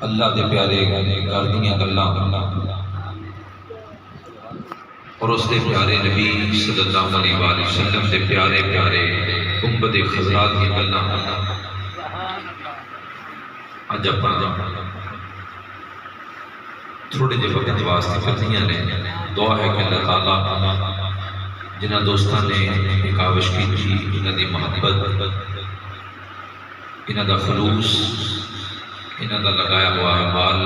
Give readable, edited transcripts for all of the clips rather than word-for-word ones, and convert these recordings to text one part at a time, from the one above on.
اللہ دے پیارے گھر دیاں گلاں اور اس دے پیارے نبی صلی اللہ علیہ وآلہ وسلم دے پیارے پیارے گنبد خضرات دی گلاں اج اپنا تھوڑے جے وقت واسطے کرنیاں نے۔ دعا ہے کہ اللہ تعالیٰ جنہ دوستاں نے کاوش کی تھی، انہاں دی محبت، انہاں دا خلوص، انہاں دا لگایا ہوا اعمال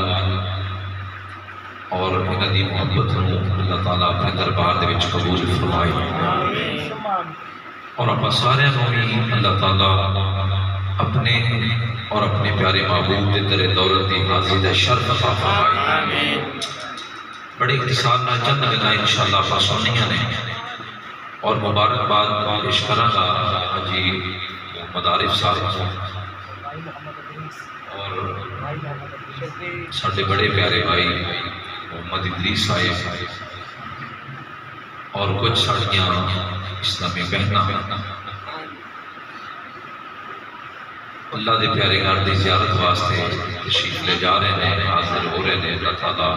اور انہاں دی محبت نو اللہ تعالیٰ اپنے دربار دے وچ قبول فرمائے، اور اپنا سارے نو اللہ تعالیٰ اپنے اور اپنے پیارے محبوب دے در دولت دی حاضری دا شرف عطا فرمائے۔ بڑے اختصار نہ چند گلاں انشاءاللہ آپ سننیاں نے اور مبارکباد پیش کراں گا حاجی مدارف صاحب اور ساڈے بڑے پیارے بھائی محمد ادریس صاحب اور کچھ ساڈیاں اسلامی بہناں اللہ دے پیارے گھر دی زیارت واسطے تشریف لے جا رہے ہیں، حاضر ہو رہے ہیں۔ اللہ تعالیٰ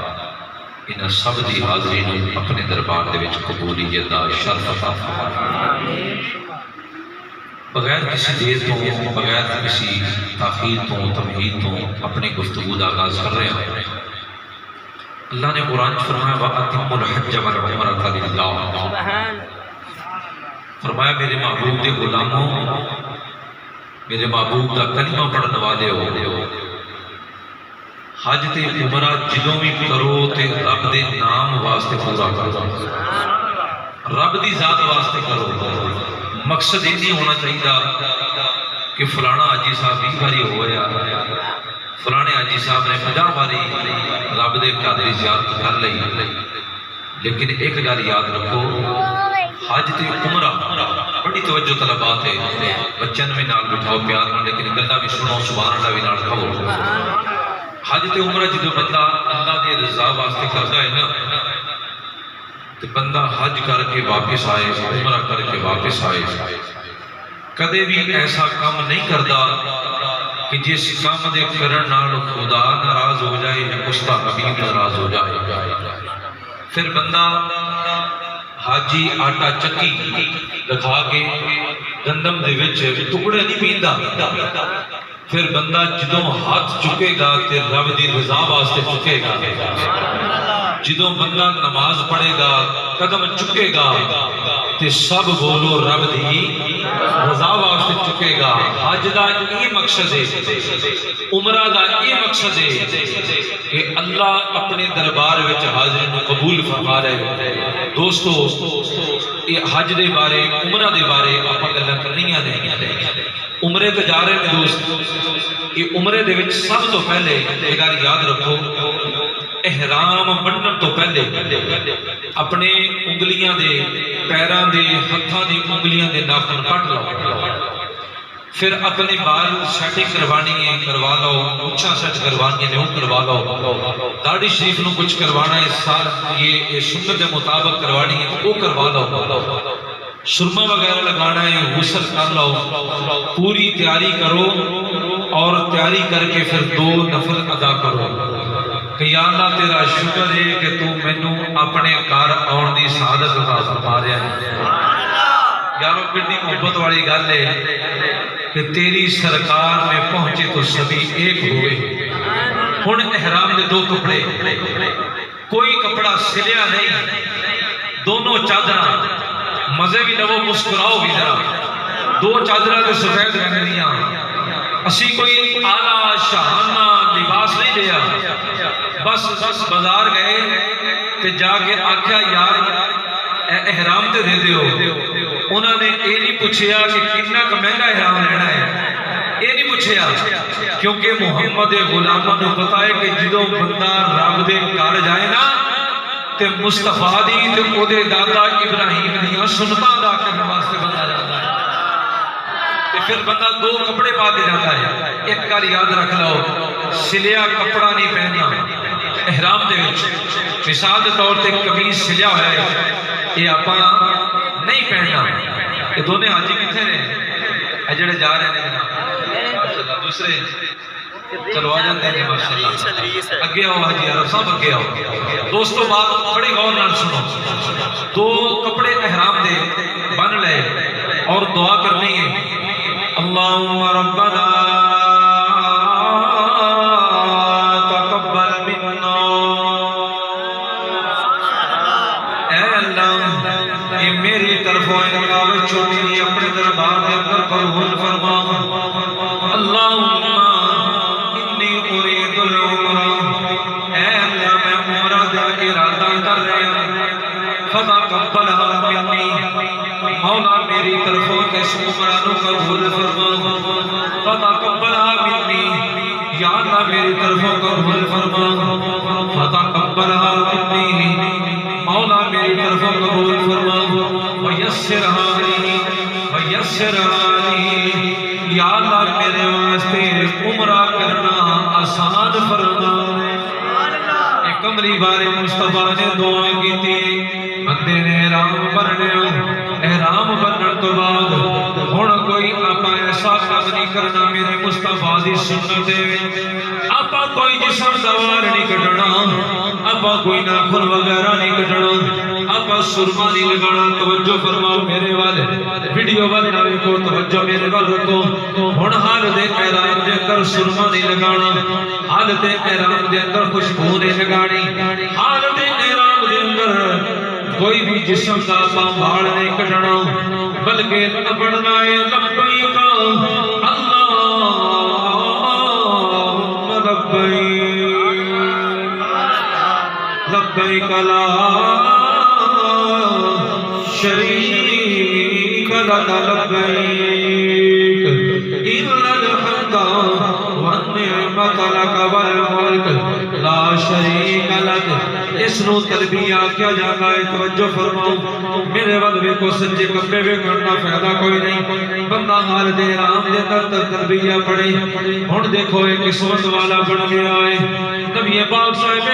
انہاں سب دی حاضری نو اپنے دربار دے وچ قبولیت دا شرف عطا فرمائے۔ بغیر کسی دیر تو، بغیر کسی تاخیر تو، تمہید تو اپنی گفتگو دا آغاز کر رہے ہیں۔ اللہ نے قرآن فرمایا وَأَتِمُّ الْحَجَّ وَالْعُمْرَةَ لِلَّهِ، فرمایا میرے محبوب دے غلاموں، میرے محبوب دا کلمہ پڑھنے والے ہو، حج تے عمرہ جدوں بھی کرو تے رب دے نام واسطے پورا کرو، رب دی ذات واسطے کرو۔ مقصد یہ نہیں ہونا چاہیے کہ فلانا حاجی صاحب 20 باری ہویا، فلانے حاجی صاحب نے 50 باری رب دے گھر دی زیارت کر لئی، لیکن ایک گل یاد رکھو، حج تے عمرہ بڑی توجہ طلبات ہے، بچوں بھی نال بٹھاؤ پیار نال، لیکن گلاں بھی سنو سبحان اللہ بھی نال کہو۔ حج تے عمرہ جدوں بندہ اللہ دی رضا واسطے کردا ہے نا، تے بندہ حج کر کے واپس آئے، عمرہ کر کے واپس آئے، کدے بھی ایسا کام نہیں کردا کہ جس کام دے کرن نال خدا ناراض ہو جائے یا اس دا حبیب ناراض ہو جائے۔ پھر بندہ حاجی آٹا چکی دکھا کے گندم دے وچ ٹکڑے نہیں پیندا، پھر بندہ جدوں ہاتھ چکے گا تے رب دی رضا واسطے چکے گا، جدوں بندہ نماز پڑھے گا قدم چکے گا تے سب بولو رب دی رضا واسطے چکے گا۔ حج دا یہ مقصد ہے، عمرہ دا یہ مقصد ہے کہ اللہ اپنے دربار وچ حاضری نو قبول فرما رہے۔ دوستو یہ حج دے بارے، عمرہ دے بارے آپ گلاں کرنیاں نے۔ عمرے تے جا رہے ہیں دوست، یہ عمرے دے وچ سب تو پہلے یہ گل یاد رکھو، احرام بنن تو پہلے اپنے انگلیاں دے، پیراں دے، ہتھاں دی انگلیاں دے ناخن کٹ لو، پھر اپنے بال سیٹنگ کروانی ہے کروا لو، مچھاں سیٹ کروانی ہے وہ کروا لو، داڑھی شریف نو کچھ کروانا ہے سال یہ سنت کے مطابق کروانی ہے وہ کروا لو، سرما وغیرہ لگانا ہے غسل کر لو، پوری تیاری کرو اور تیاری کر کے پھر 2 نفل ادا کرو کہ یا اللہ تیرا شکر ہے کہ تو مینوں اپنے گھر آن دی سعادت عطا فرما رہا ہے۔ یارو کتنی محبت والی گل ہے کہ تیری سرکار میں پہنچے تو سبھی ایک ہوئے۔ ہن احرام دے 2 کپڑے، کوئی کپڑا سلیا نہیں، دونوں چادراں، مزے بھی لو مسکراؤ بھی ذرا، 2 چادراں تے سفید رنگ دیاں، اسی کوئی اعلیٰ شاہانہ لباس نہیں لیا، بس بازار گئے تے جا کے آکھیا یار احرام تے دے دیو، انہوں نے یہ نہیں پوچھیا کہ کتنا کا مہنگا احرام لینا ہے، یہ نہیں پوچھیا، کیونکہ محمد غلامہ نے پتا ہے کہ جدوں بندہ رب دے گھر جائے نا تے مصطفیٰ دی تے او دے دادا ابراہیم دیاں سنتاں ادا کرنے واسطے بندہ جاتا ہے، تے پھر بندہ 2 کپڑے پا کے جاتا ہے۔ ایک گل یاد رکھ لو، سلیا کپڑا نہیں پہننا احرام دے وچ، مثال کے طور تے قمیض سلیا ہوا ہے یہ آپ نہیں پہننا۔ یہ دونوں حاجی کتنے نے؟ جڑے جا رہے ہیں دوسرے چلو آ جاتے ہیں ماشاءاللہ اگے آؤ حاجی عرب صاحب اگے آؤ دوستو بات بڑی غور نال سنو تو کپڑے احرام دے بن لے اور دعا کرنی ہے اللہم ربنا تقبل منا اے اللہ یہ میری طرفوں انقاب چھوٹی اپنے دربار دے اندر قبول فرما اللہم انی ارید العمرہ اے اللہ میں عمرہ دے ارادہ کر رہے ہیں فتقبلها منی مولا میری طرفوں کے عمرہ نو قبول فرما فتقبلها منی یا اللہ میری طرفوں قبول فرما فتقبلها منی مولا میری طرفوں قبول فرما ویسرها لی یا اللہ میرے واسطے عمرہ کرنا آسان فرما ایک امری بارے مصطفیٰ نے دعا کی تھی بندے نے احرام بننے تو بعد ہن کوئی آپا ایسا کام نہیں کرنا میرے مصطفیٰ دی سنت ہے آپا کوئی جسم دوار نہیں کٹنا آپا کوئی ناخن وغیرہ نہیں کٹنا آپا سرما نہیں لگانا توجہ فرماؤ میرے والے ویڈیو بناوے کو توجہ میرے والے کو ہن حالت احرام دے اندر سرما نہیں لگانا حالت احرام دے اندر خوشبو نہیں لگانی حالت احرام دے اندر کوئی بھی جسم کا پامبھاڑ نہیں کٹنا بلکہ پڑھنا ہے لبیک اللہم لبیک لا شریک لک لبیک ان الحمد والنعمت لک والملک لا شریک لک اس نو تلبیہ کیا جاتا ہے توجہ فرماؤ میرے وقت کو سجے کپڑے بھی کرنا فائدہ کوئی نہیں بندہ حالت احرام دے اندر تلبیہ پڑھے ہن دیکھو ایک قسمت والا بن گیا ہے نبی پاک صاحب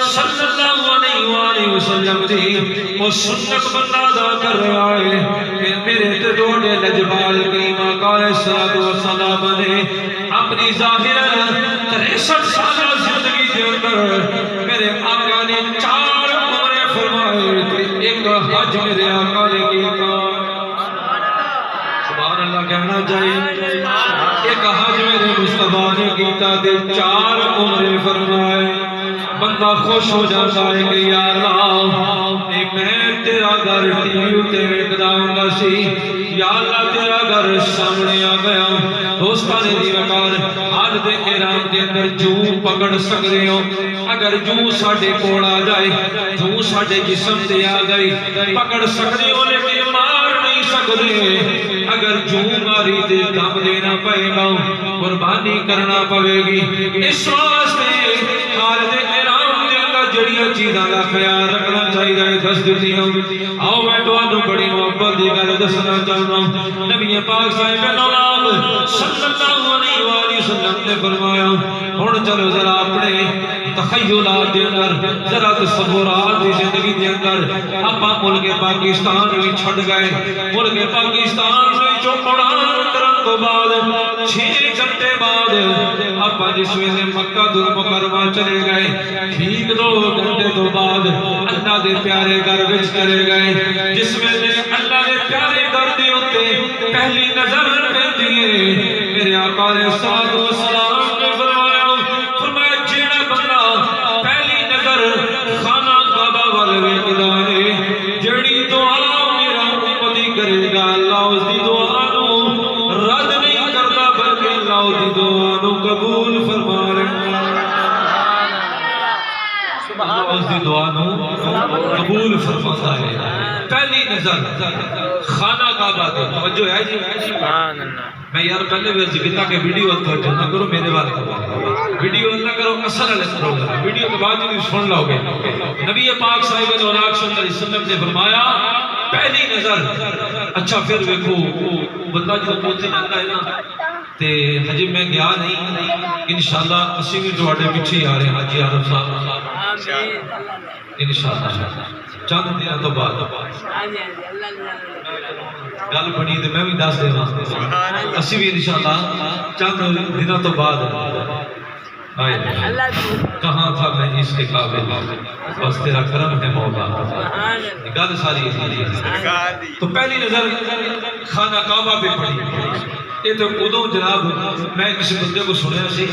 صلی اللہ علیہ وآلہ وسلم دی وہ سنت بندہ ادا کر رہا ہے کہ میرے تے ڈوڑے لجبال کی آقا علیہ السلام نے اپنی ظاہر 63 سالہ زندگی کے اندر میرے آقا نے 4 عمریں فرمائے تھے ایک حج میرے آقا نے کیتا سبحان اللہ کہنا چاہیے ایک حج میرے مصطفیٰ نے کیتا تھے 4 عمریں فرمائے بندہ خوش ہو جاتا ہے کہ یا اللہ میں تیرا گھر ٹی وی تے ویکھدا ہوندا سی یا اللہ تیرا گھر سامنے آ گیا دوستاں دی وقار حالت احرام دے اندر جو پکڑ سکدے ہو اگر جو ساڈے کول آ جائے جو ساڈے جسم تے آ گئی پکڑ سکدے ہو لیکن مار نہیں سکدے اگر جو ماری تے دم دینا پئے گا قربانی کرنا پوے گی اس واسطے حالت جڑیاں چیزاں کا خیال رکھنا چاہیے دس دیتی ہوں آؤ میں تمہیں بڑی محبت دی گل دسنا چاہتا ہوں نبی پاک صاحب نام صلی اللہ علیہ وآلہ وسلم نے فرمایا ہن چلو ذرا اپنے تخیلات دے اندر ذرا تصورات دی زندگی دے اندر آپا ملک پاکستان بھی چھڑ گئے ملک پاکستان جو قرآن کرن تو بعد 6 گھنٹے بعد آپا جس ویلے مکہ المکرمہ چلے گئے ٹھیک 2 گھنٹے تو بعد اللہ دے پیارے گھر وچ چلے گئے جس ویلے اللہ دے پیارے گھر دے اوتے پہلی نظر پیندی ہے میرے آقا علیہ السلام نے فرمایا جیڑا بندہ پہلی نظر خانہ کعبہ ول ویکھدا ہے جڑی دعا میرا امتی کرے گا اللہ اس دی دعا نو رد نہیں کرتا بلکہ اللہ اس دی دعا نو قبول فرما اس دی دعا نو قبول فرماتا ہے پہلی نظر خانہ کعبہ دے توجہ ہے جی سبحان اللہ میں یار پہلے بھی عرض کیتا کہ ویڈیو توجہ نہ کرو میرے بات کرو ویڈیو نہ کرو اثر علیہ السلام ویڈیو کے بعد جو سن لو گے نبی پاک صاحب صلی اللہ علیہ وسلم نے فرمایا پہلی نظر اچھا پھر دیکھو بندہ جو پہنچے جاتا ہے نا تے حجی میں گیا نہیں انشاءاللہ اسی بھی تواڈے پیچھے آ رہے ہیں حاجی عارف صاحب انشاءاللہ چند دنوں تو بعد گل بنی تو میں بھی دس دینا اسی بھی انشاءاللہ چند دنوں تو بعد آئے کہاں تھا میں اس کے قابل بس تیرا کرم ہے مولا گل ساری تو پہلی نظر خانہ کعبہ پہ پڑی یہ تو ادو جناب میں کسی بندے کو سنیا سی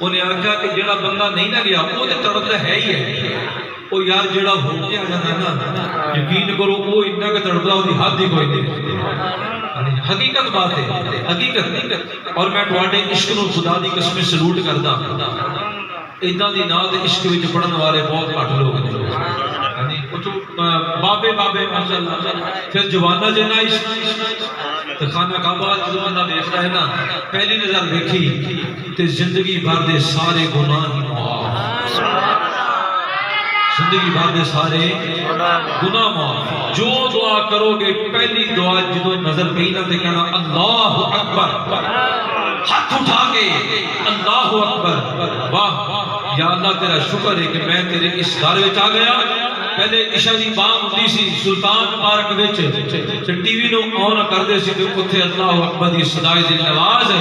انہیں آخیا کہ جڑا بندہ نہیں نہ گیا وہ تو تڑپتا ہے ہی ہے وہ یار جڑا ہو کے آ جانا نا یقین کرو وہ اتنا کہ تڑپتا وہ حد ہی کوئی نہیں حقیقت بات ہے حقیقت اور میں تواڈے عشق نو خدا دی قسم سلوٹ کردا اداں دی نات عشق وچ پڑھن والے بہت گھٹ لوگ نے کچھ بابے ماشاءاللہ پھر جوانا جنا عشق تو خانہ کعبہ جو بندہ دیکھتا ہے نا پہلی نظر دیکھی تے زندگی بھر دے سارے گناہ ہی معاف زندگی بھر دے سارے گناہ معاف جو دعا کرو گے پہلی دعا جدو نظر پئی نہ تے کہنا اللہ اکبر ہاتھ اٹھا کے اللہ اکبر واہ یا اللہ تیرا شکر ہے کہ میں تیرے اس گھر وچ آ گیا پہلے عشاء دی بانگ ہوندی سی سلطان پارک وچ ٹی وی نو آن کردے سی تے اوتھے اللہ اکبر دی صدائے دل نواز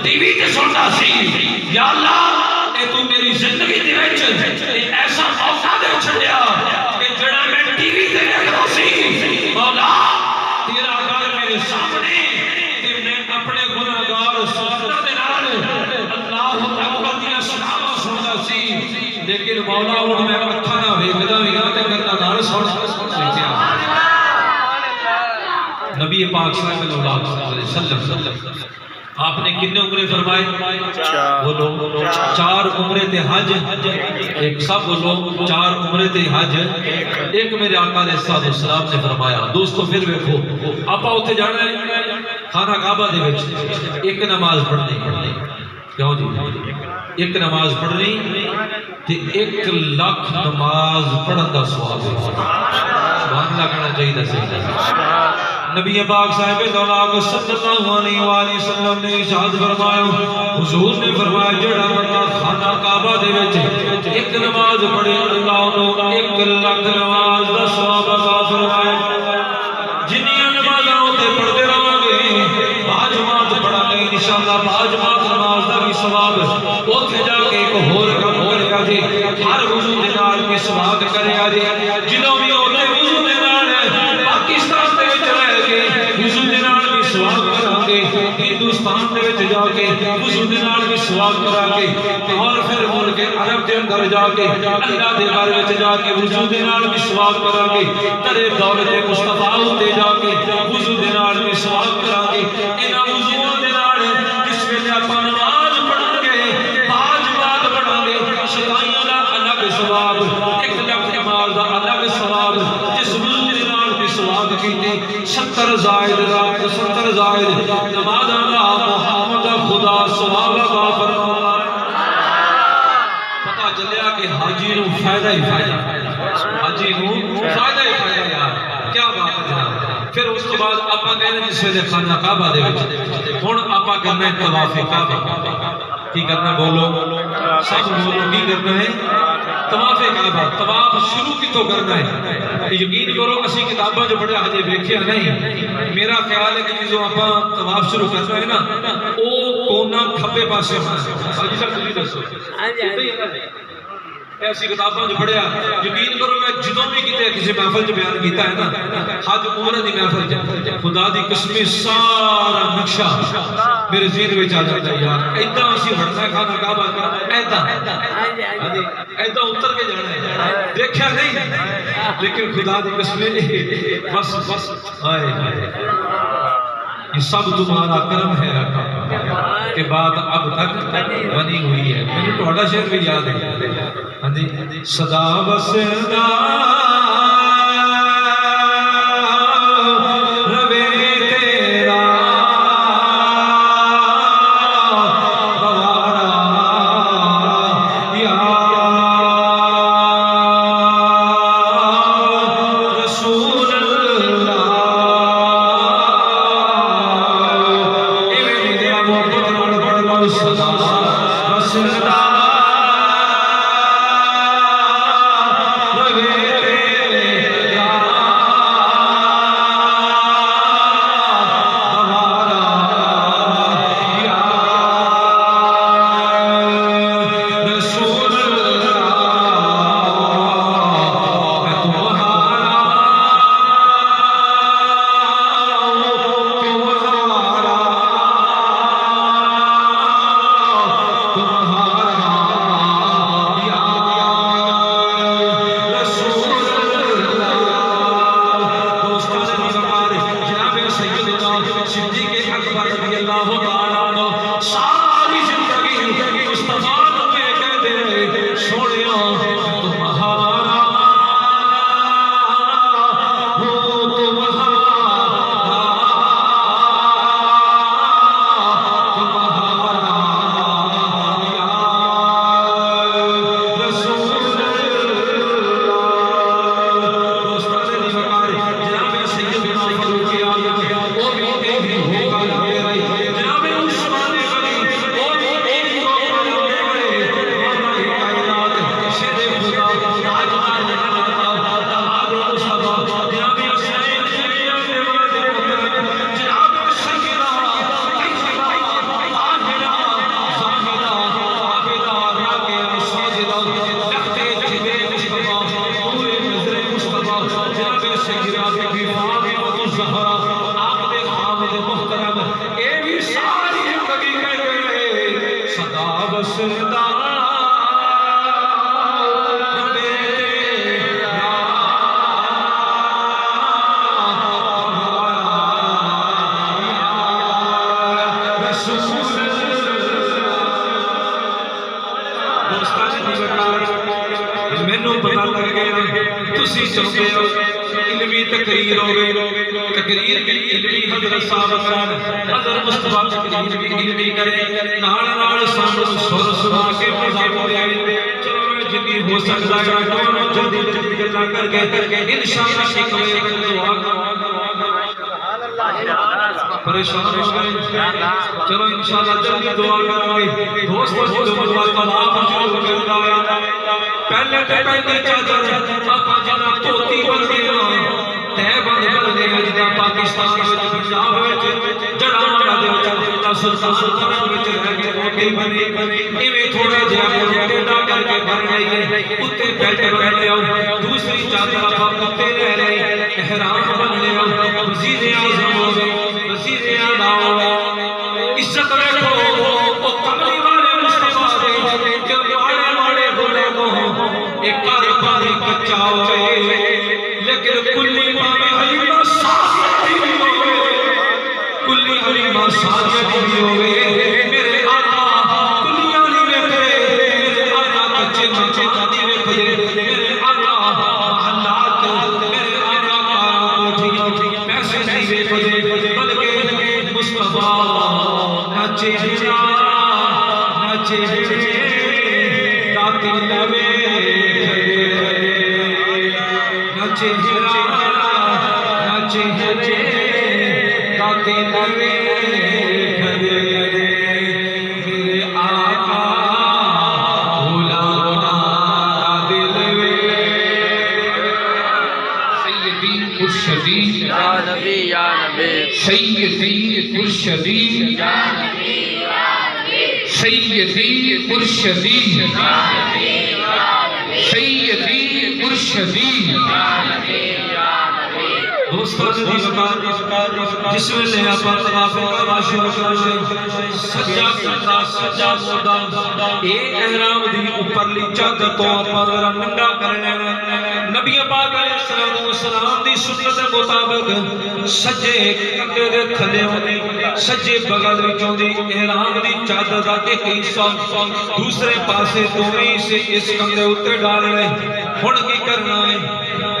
ٹی وی تے سندا سی یا اللہ اے تو میری زندگی دے وچ ایسا موقع دے چھڈیا کہ جڑا میں ٹی وی تے دیکھدا سی مولا تیرا گھر میرے سامنے تے میں اپنے گناہگار سوچنا دے نال اللہ اکبر دی صداواں سندا سی لیکن مولا ہن میں اکھاں نہ ویکھدا وی ہاں تے کرنا نال سن سکیا نبی پاک صلی اللہ علیہ وسلم آپ نے کتنے عمرے فرمائے بولو 4 عمرے تے حج ایک سب بولو 4 عمرے تے حج ایک میرے آقا علیہ السلام نے فرمایا دوستو پھر دیکھو آپ اوتھے جانا ہے خانہ کعبہ دے وچ ایک نماز پڑھنی کیوں جی ایک نماز پڑھنی تے 1 لاکھ نماز پڑھن دا ثواب ہے سبحان اللہ کہنا چاہیے صحیح نبی پاک صاحب دولاب صلی اللہ علیہ وآلہ وسلم نے ارشاد فرمایا حضور نے فرمایا جڑا بندہ خانہ کعبہ دے وچ ایک نماز پڑھے اللہ نو 1 لاکھ نماز دا ثواب عطا فرمائے جنیاں نمازاں تے پڑھتے رہو گے باجماعت پڑھا گے انشاءاللہ باجماعت نماز دا بھی ثواب اوتھے جا کے ایک ہور کم کرے گا جی ہر وضو دے نال مسواک کرے گا جی جدوں بھی اوتھے وضو دے نال پاکستان دے وچ وضو دے نال بھی سوال کران گے ہندوستان دے وچ جا کے وضو دے نال بھی سوال کران گے اور پھر ملک عرب دے اندر جا کے اللہ دے گھر وچ جا کے وضو دے نال بھی سوال کران گے ترے دولت مصطفی تے جا کے وضو دے نال بھی سوال کران گے انہاں وضوؤں دے نال جس ویلے اپاں نماز پڑھن گے پانچ بات پڑھن گے شتائیاں دا الگ ثواب 1 لاکھ نماز دا الگ ثواب جس وضو دے نال بھی سوال کیتے 70 زائد نماز اللہ محمد خدا ثواب عطا فرما پتہ چلیا کہ حاجی نو فائدہ ہی فائدہ حاجی نو فائدہ ہی فائدہ یار کیا بات ہے جناب پھر اس کے بعد آپا کہنے جس ویلے خانہ کعبہ دے وچ ہن آپا کرنا ہے طواف کعبہ کی کرنا بولو سب بولو کی کرنا ہے طواف کعبہ طواف شروع کتوں کرنا ہے یقین کرو اسی کتاباں جو پڑھیا ہجے ویکھیا نہیں میرا خیال ہے کہ جدوں آپاں طواف شروع کرنا ہے نا او کونا کھبے پاسے ہونا ہے حاجی صاحب تسی دسو ایسی کتاباں جو پڑھیا یقین کرو میں جدوں بھی کسی محفل جو بیان کیتا ہے نا حج عمرہ دی محفل خدا دی قسم سارا نقشہ میرے ذہن وچ آ جاتا ہے یار ایداں اسی ہٹنا خانہ کعبہ ایداں اتر کے جانا ہے دیکھیا نہیں لیکن خدا دی قسم بس ہائے یہ سب تمہارا کرم ہے رکھا کہ بات اب تک بنی ہوئی ہے مجھے تھوڑا شعر بھی یاد ہے صدا بسدا روے تیرا بوارا یا رسول اللہ صدا بسدا روے مینوں پتہ لگ گیا تسی چاہتے ہو علمی تقریر ہوگی، تقریر بھی علمی حضرت صاحب کرن، حضرت مصطفیٰ تقریر بھی علمی کرے، نال نال سانو سر سنا کے مزہ دے، چلو میں جتنی ہو سکتا ہے دونوں جلدی جلدی گلاں کر کے انشاءاللہ ایک وقت دعا پریشان ہو گئے، چلو انشاءاللہ جلدی دعا کریں گے۔ دوستو جو دعا تمام شروع کرتا ہے، پہلے چادر آقا جنا توتی بن گیا، تے بند بن گیا جنا پاکستان وچ پنجاب وچ جڑا والا دے وچ سلطان بن وچ رہ کے توتی بنے، ایویں تھوڑا جہا ٹیڑھا کر کے بن گئی ہے، اُتے بیٹھ بن لیا، دوسری چادر آقا اُتے لے لے، احرام بن لیا، وزیر اعظم ہو گئے، وزیر اعظم عزت رکھو او کملی والے مصطفیٰ دے کہ ماڑے ماڑے گھوڑے کو ایک کار کچا ہوئے لیکن کلی پاوے حلیمہ سادیہ بھی ہوئے، کلی حلیمہ سادیہ بھی ہوئے، میرے آقا کلی علی میں کرے، میرے آقا کچے مچے جاتی میں کرے، میرے آقا محلات، میرے آقا کارا پیسے نہیں کرے، بلکہ مصطفیٰ نچے داتی لوے نچے داتی لوے میرے آقا بھولانا دل وے سیدی مرشدی یا نبی یا نبی سیدی مرشدی یا نبی یا نبی سیدی مرشدی یا نبی یا نبی سیدی مرشدی یا نبی یا نبی دوستان دی وقار جس ویلے آپا طواف کرنا شروع کرنے سجا کرنا سجا مودا اے احرام دی اوپرلی چادر تو آپا ذرا ننگا کرنے نبی پاک علیہ الصلوۃ والسلام دی سنت مطابق سجے کندھے دے تھلے ہوندی سجے بغل وچوں دی احرام دی چادر دا ایک حصہ دوسرے پاسے دوویں سے اس کندھے اوتے ڈالنے ہن کی کرنا ہے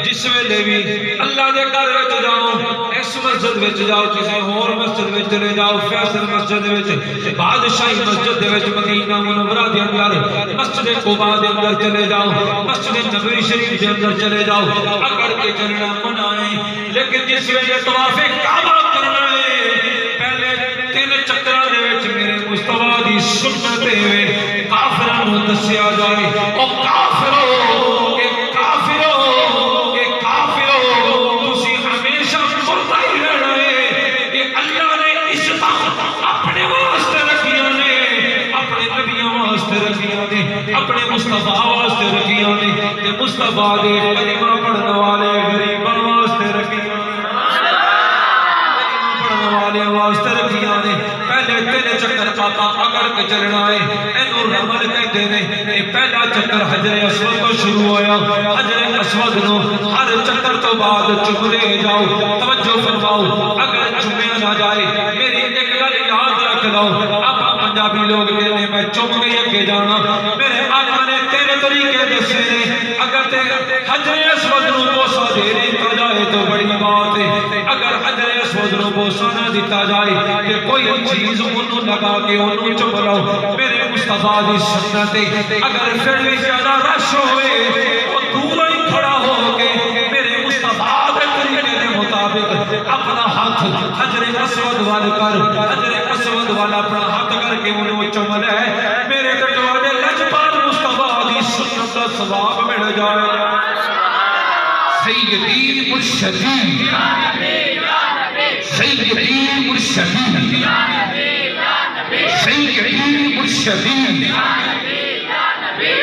جس ویلے بھی اللہ دے گھر وچ جاؤ اس مسجد وچ جاؤ کسی اور مسجد وچ چلے جاؤ فیصل مسجد وچ بادشاہی مسجد دے وچ مدینہ منورہ دے اندر مسجد قباء دے اندر چلے جاؤ مسجد نبوی شریف دے اندر چلے جاؤ اگر کے چلنا منع ہے لیکن جس ویلے طواف کعبہ کرنا ہے پہلے 3 چکراں دے وچ میرے مصطفیٰ دی سنت ہے کافراں نوں دسیا جائے او کافرو اپنے مصطفیٰ واسطے رکھیاں نے تے مصطفیٰ دے کلمہ پڑھنے والے غریباں واسطے رکھیاں کلمہ پڑھنے والے واسطے رکھیاں نے پہلے 3 چکر آقا اگر کے چلنا ہے اینو رمل کہتے نے یہ پہلا چکر حجر اسود تو شروع ہویا حجر اسود نو ہر چکر تو بعد چمرے جاؤ توجہ فرماؤ اگر چمیا نہ جائے میری ایک گل یاد رکھ لو آپ پنجابی لوگ کہتے میں چم کے اگے جانا میرے آقا نے 3 طریقے دسے نے اگر تے حجر اسود نو بوسا دے دیتا جائے تو بڑی بات ہے اگر حجر اسود نو بوسا نہ دیتا جائے کہ کوئی چیز انہوں لگا کے انہوں چم لو میرے مصطفیٰ دی سنت اگر پھر بھی زیادہ رش ہوئے وہ دور ہی کھڑا ہو کے میرے مصطفیٰ دے طریقے دے مطابق اپنا ہاتھ حجر اسود وال کر حجر اسود والا اپنا ہاتھ کر کے انہوں چم لے میرے کٹوانے لجپال مصطفیٰ دی سنت دا ثواب مل جائے سیدی مرشدی یا نبی یا نبی سیدی مرشدی یا نبی یا نبی سیدی مرشدی یا نبی یا نبی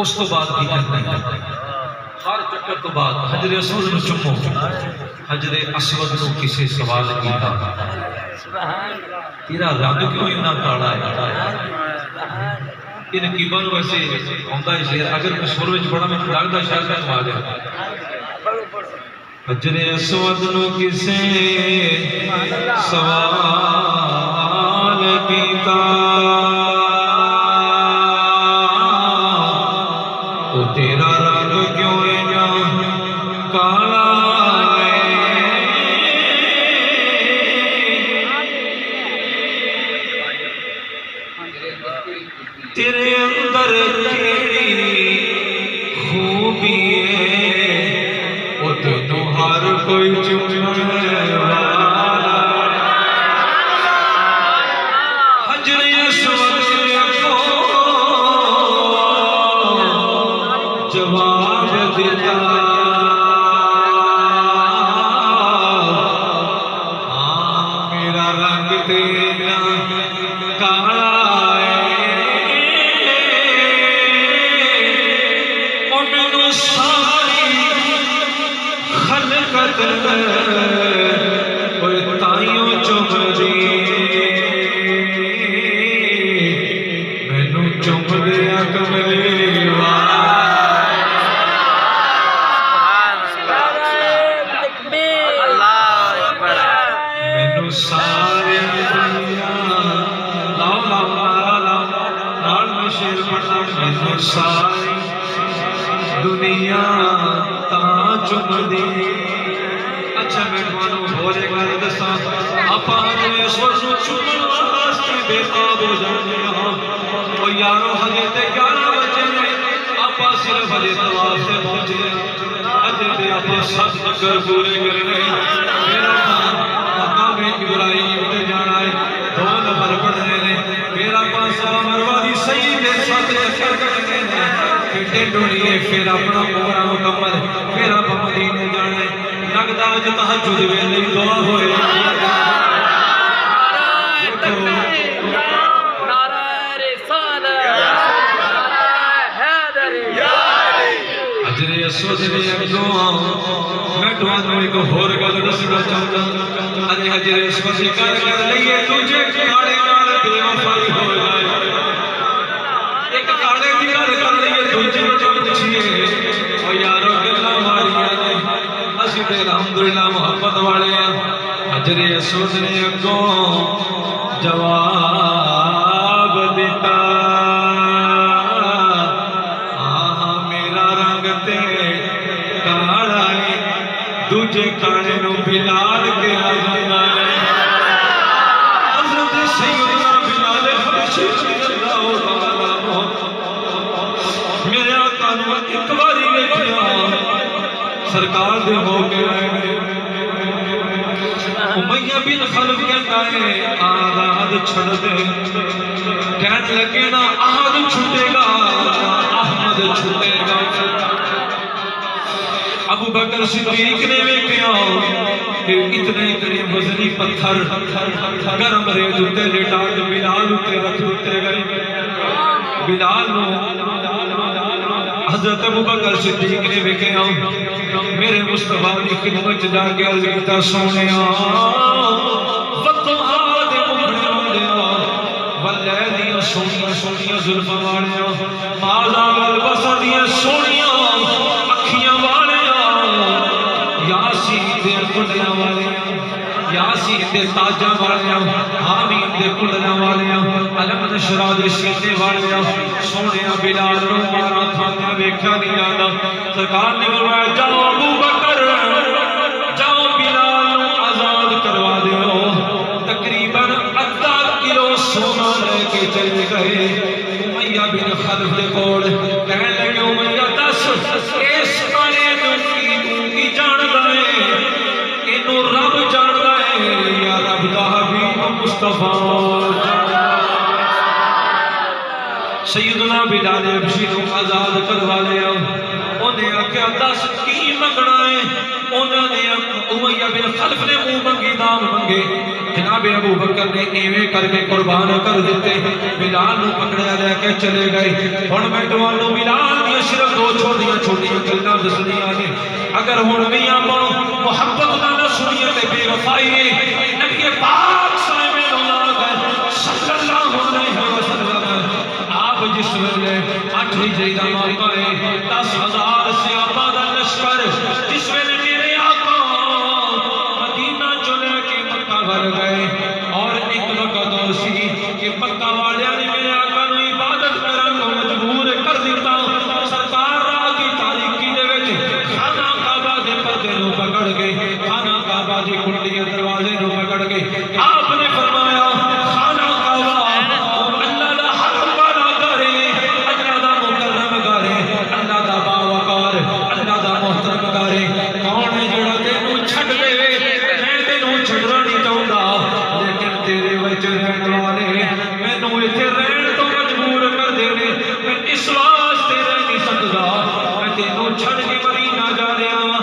اس تو بعد کی کرنا ہے ہر چکر تو بعد حجر اسود نو چمو حجر اسود نو کسی سوال کیتا تیرا رنگ کیوں اتنا کالا ہے؟ یہ نقیبہ نو ویسے آتا ہے شعر، اگر میں سر وچ پڑھا مجھے لگتا شاید میں سما دیا۔ حجر اسود نو کسے سوال کیتا، او تیرا رنگ کیوں اتنا کالا ہے؟ تیرے اندر کیڑی خوبی ہے، او تینوں ہر کوئی چمنے والا۔ حجر اسود کو جواب دیتا، ہاں میرا رنگ تیرا کالا ہے، اور مینوں ساری خلقت کوئی تائیوں چمدی، مینوں چم دیا کملی والا۔ مینوں ساری دنیا لاؤ لاؤ نعرہ لاؤ، نال میں شعر پڑھنا، مینوں ساری دنیا تاں چمدی۔ اچھا میں تمہوں ہور ایک گل دساں، آپاں حجر اسود نوں چومن واسطے بے تاب ہو جاندے ہاں۔ او یارو ہجے تے 11 بجے نے، آپاں صرف ہجے طواف تے پہنچے ہیں، ہجے تے آپاں سب چکر پورے کرنے۔ میرا مقام ابراہیم تے جانا ہے، 2 نفر پڑھنے نے، میرا پاسا مروہ دی سید دے ساتھ چکر کرنے نے، پھر ڈوڑیے پھر اپنا پورا مکمل، پھر آپ مدینے جانے۔ لگتا ہے جو تہجد ویلے دعا ہوئے، حجر اسود دی دعا میں تمہوں ایک ہور گل دسنا چاہتا۔ ارے حجر اسود دی گل کر لئیے تجھے کاڑے نال بے وفائی ہو جائے، ایک کاڑے دی گل کر لئیے تجھے پوچھئے، او یارو گلاں ماریاں نے، اسی تے الحمدللہ محبت والے ہیں۔ حجر اسود نے اگوں جواب دیتا، ہاں میرا رنگ تے کالا ہے، دوجے کاڑے نو بلال کے آجانا ہے۔ حضرت سیدنا بلال حبشی رضی اللہ تعالیٰ عنہ میرے آقا نو ایک باری ویکھیا، سرکار دے ہو کے آئے، امیہ بن خلف کہتا ہے آزاد چھڑ دے، کہنے لگے نا آہد چھوٹے گا احمد چھوٹے گا۔ ابو بکر صدیق نے ویکھیا کہ اتنے وزنی پتھر گرم ریت اتے لٹا کے بلال اتے رکھ دیتے گئے۔ بلال نو حضرت ابو بکر صدیق نے ویکھیا، میرے مصطفیٰ دی خدمت جا کے عرض کیتا، سونیا وطہا دے مبنے والیا، واللیلیاں سونیاں سونیاں زلفاں والیا، مازا والبسر دیاں سونیاں اکھیاں والیا، یاسین دے کنڈیاں والیا، یاسین دے تاجاں والیا، حامین دے کنڈیاں والیا، علم نشرہ دے سینے والیا، سونیا بلال نو مارا کھانا ویکھا نہیں جانا۔ سرکار نے فرمایا جاؤ ابو بکر، جاؤ بلال نو آزاد کروا دیو۔ تقریباً 80 کلو سونا لے کے چلے گئے امیہ بن خلف دے کول، کہنے لگے امیہ دس اس کانے نو کی جاندا ہے، اینو رب جاندا ہے یا رب دا حبیب مصطفیٰ؟ سیدنا بلال حبشی نو آزاد کروا لیا۔ انہیں آکھیا دس کی منگنا ہے؟ انہوں نے امیہ بن خلف نے منہ منگی دام منگے، جناب ابو بکر نے ایویں کر کے قربان کر دیتے۔ بلال نو پکڑیا لے کے چلے گئے۔ ہن میں تمہانوں بلال دی صرف 2 چھوٹیاں گلاں دسنیاں نے، اگر ہن بھی آپ محبت نال سنیے تے بے وفائی ہے۔ نبی پاک صلی کہ مکہ والیاں نے میرے آقا نو عبادت کرن کو مجبور کر دیتا سرکار رات کی تاریکی دے وچ خانہ کعبہ دے پردے نو پکڑ کے خانہ کعبہ دی کنڈی دروازے نو پکڑ کے آپ نے فرمایا خانہ کعبہ اللہ دا حرم والا گھر ہے اللہ دا مکرم گھر ہے اللہ دا باوقار اللہ دا محترم گھر ہے کون ہے جڑا تینوں چھڈ دے میں تینوں چھڈنا نہیں چاہندا لیکن تیرے وچ رہن والے مینوں ایتھے رہن تو مجبور کر دینے میں اس واسطے رہ نہیں سکدا میں تینوں چھڈ کے مدینہ جا رہا ہوں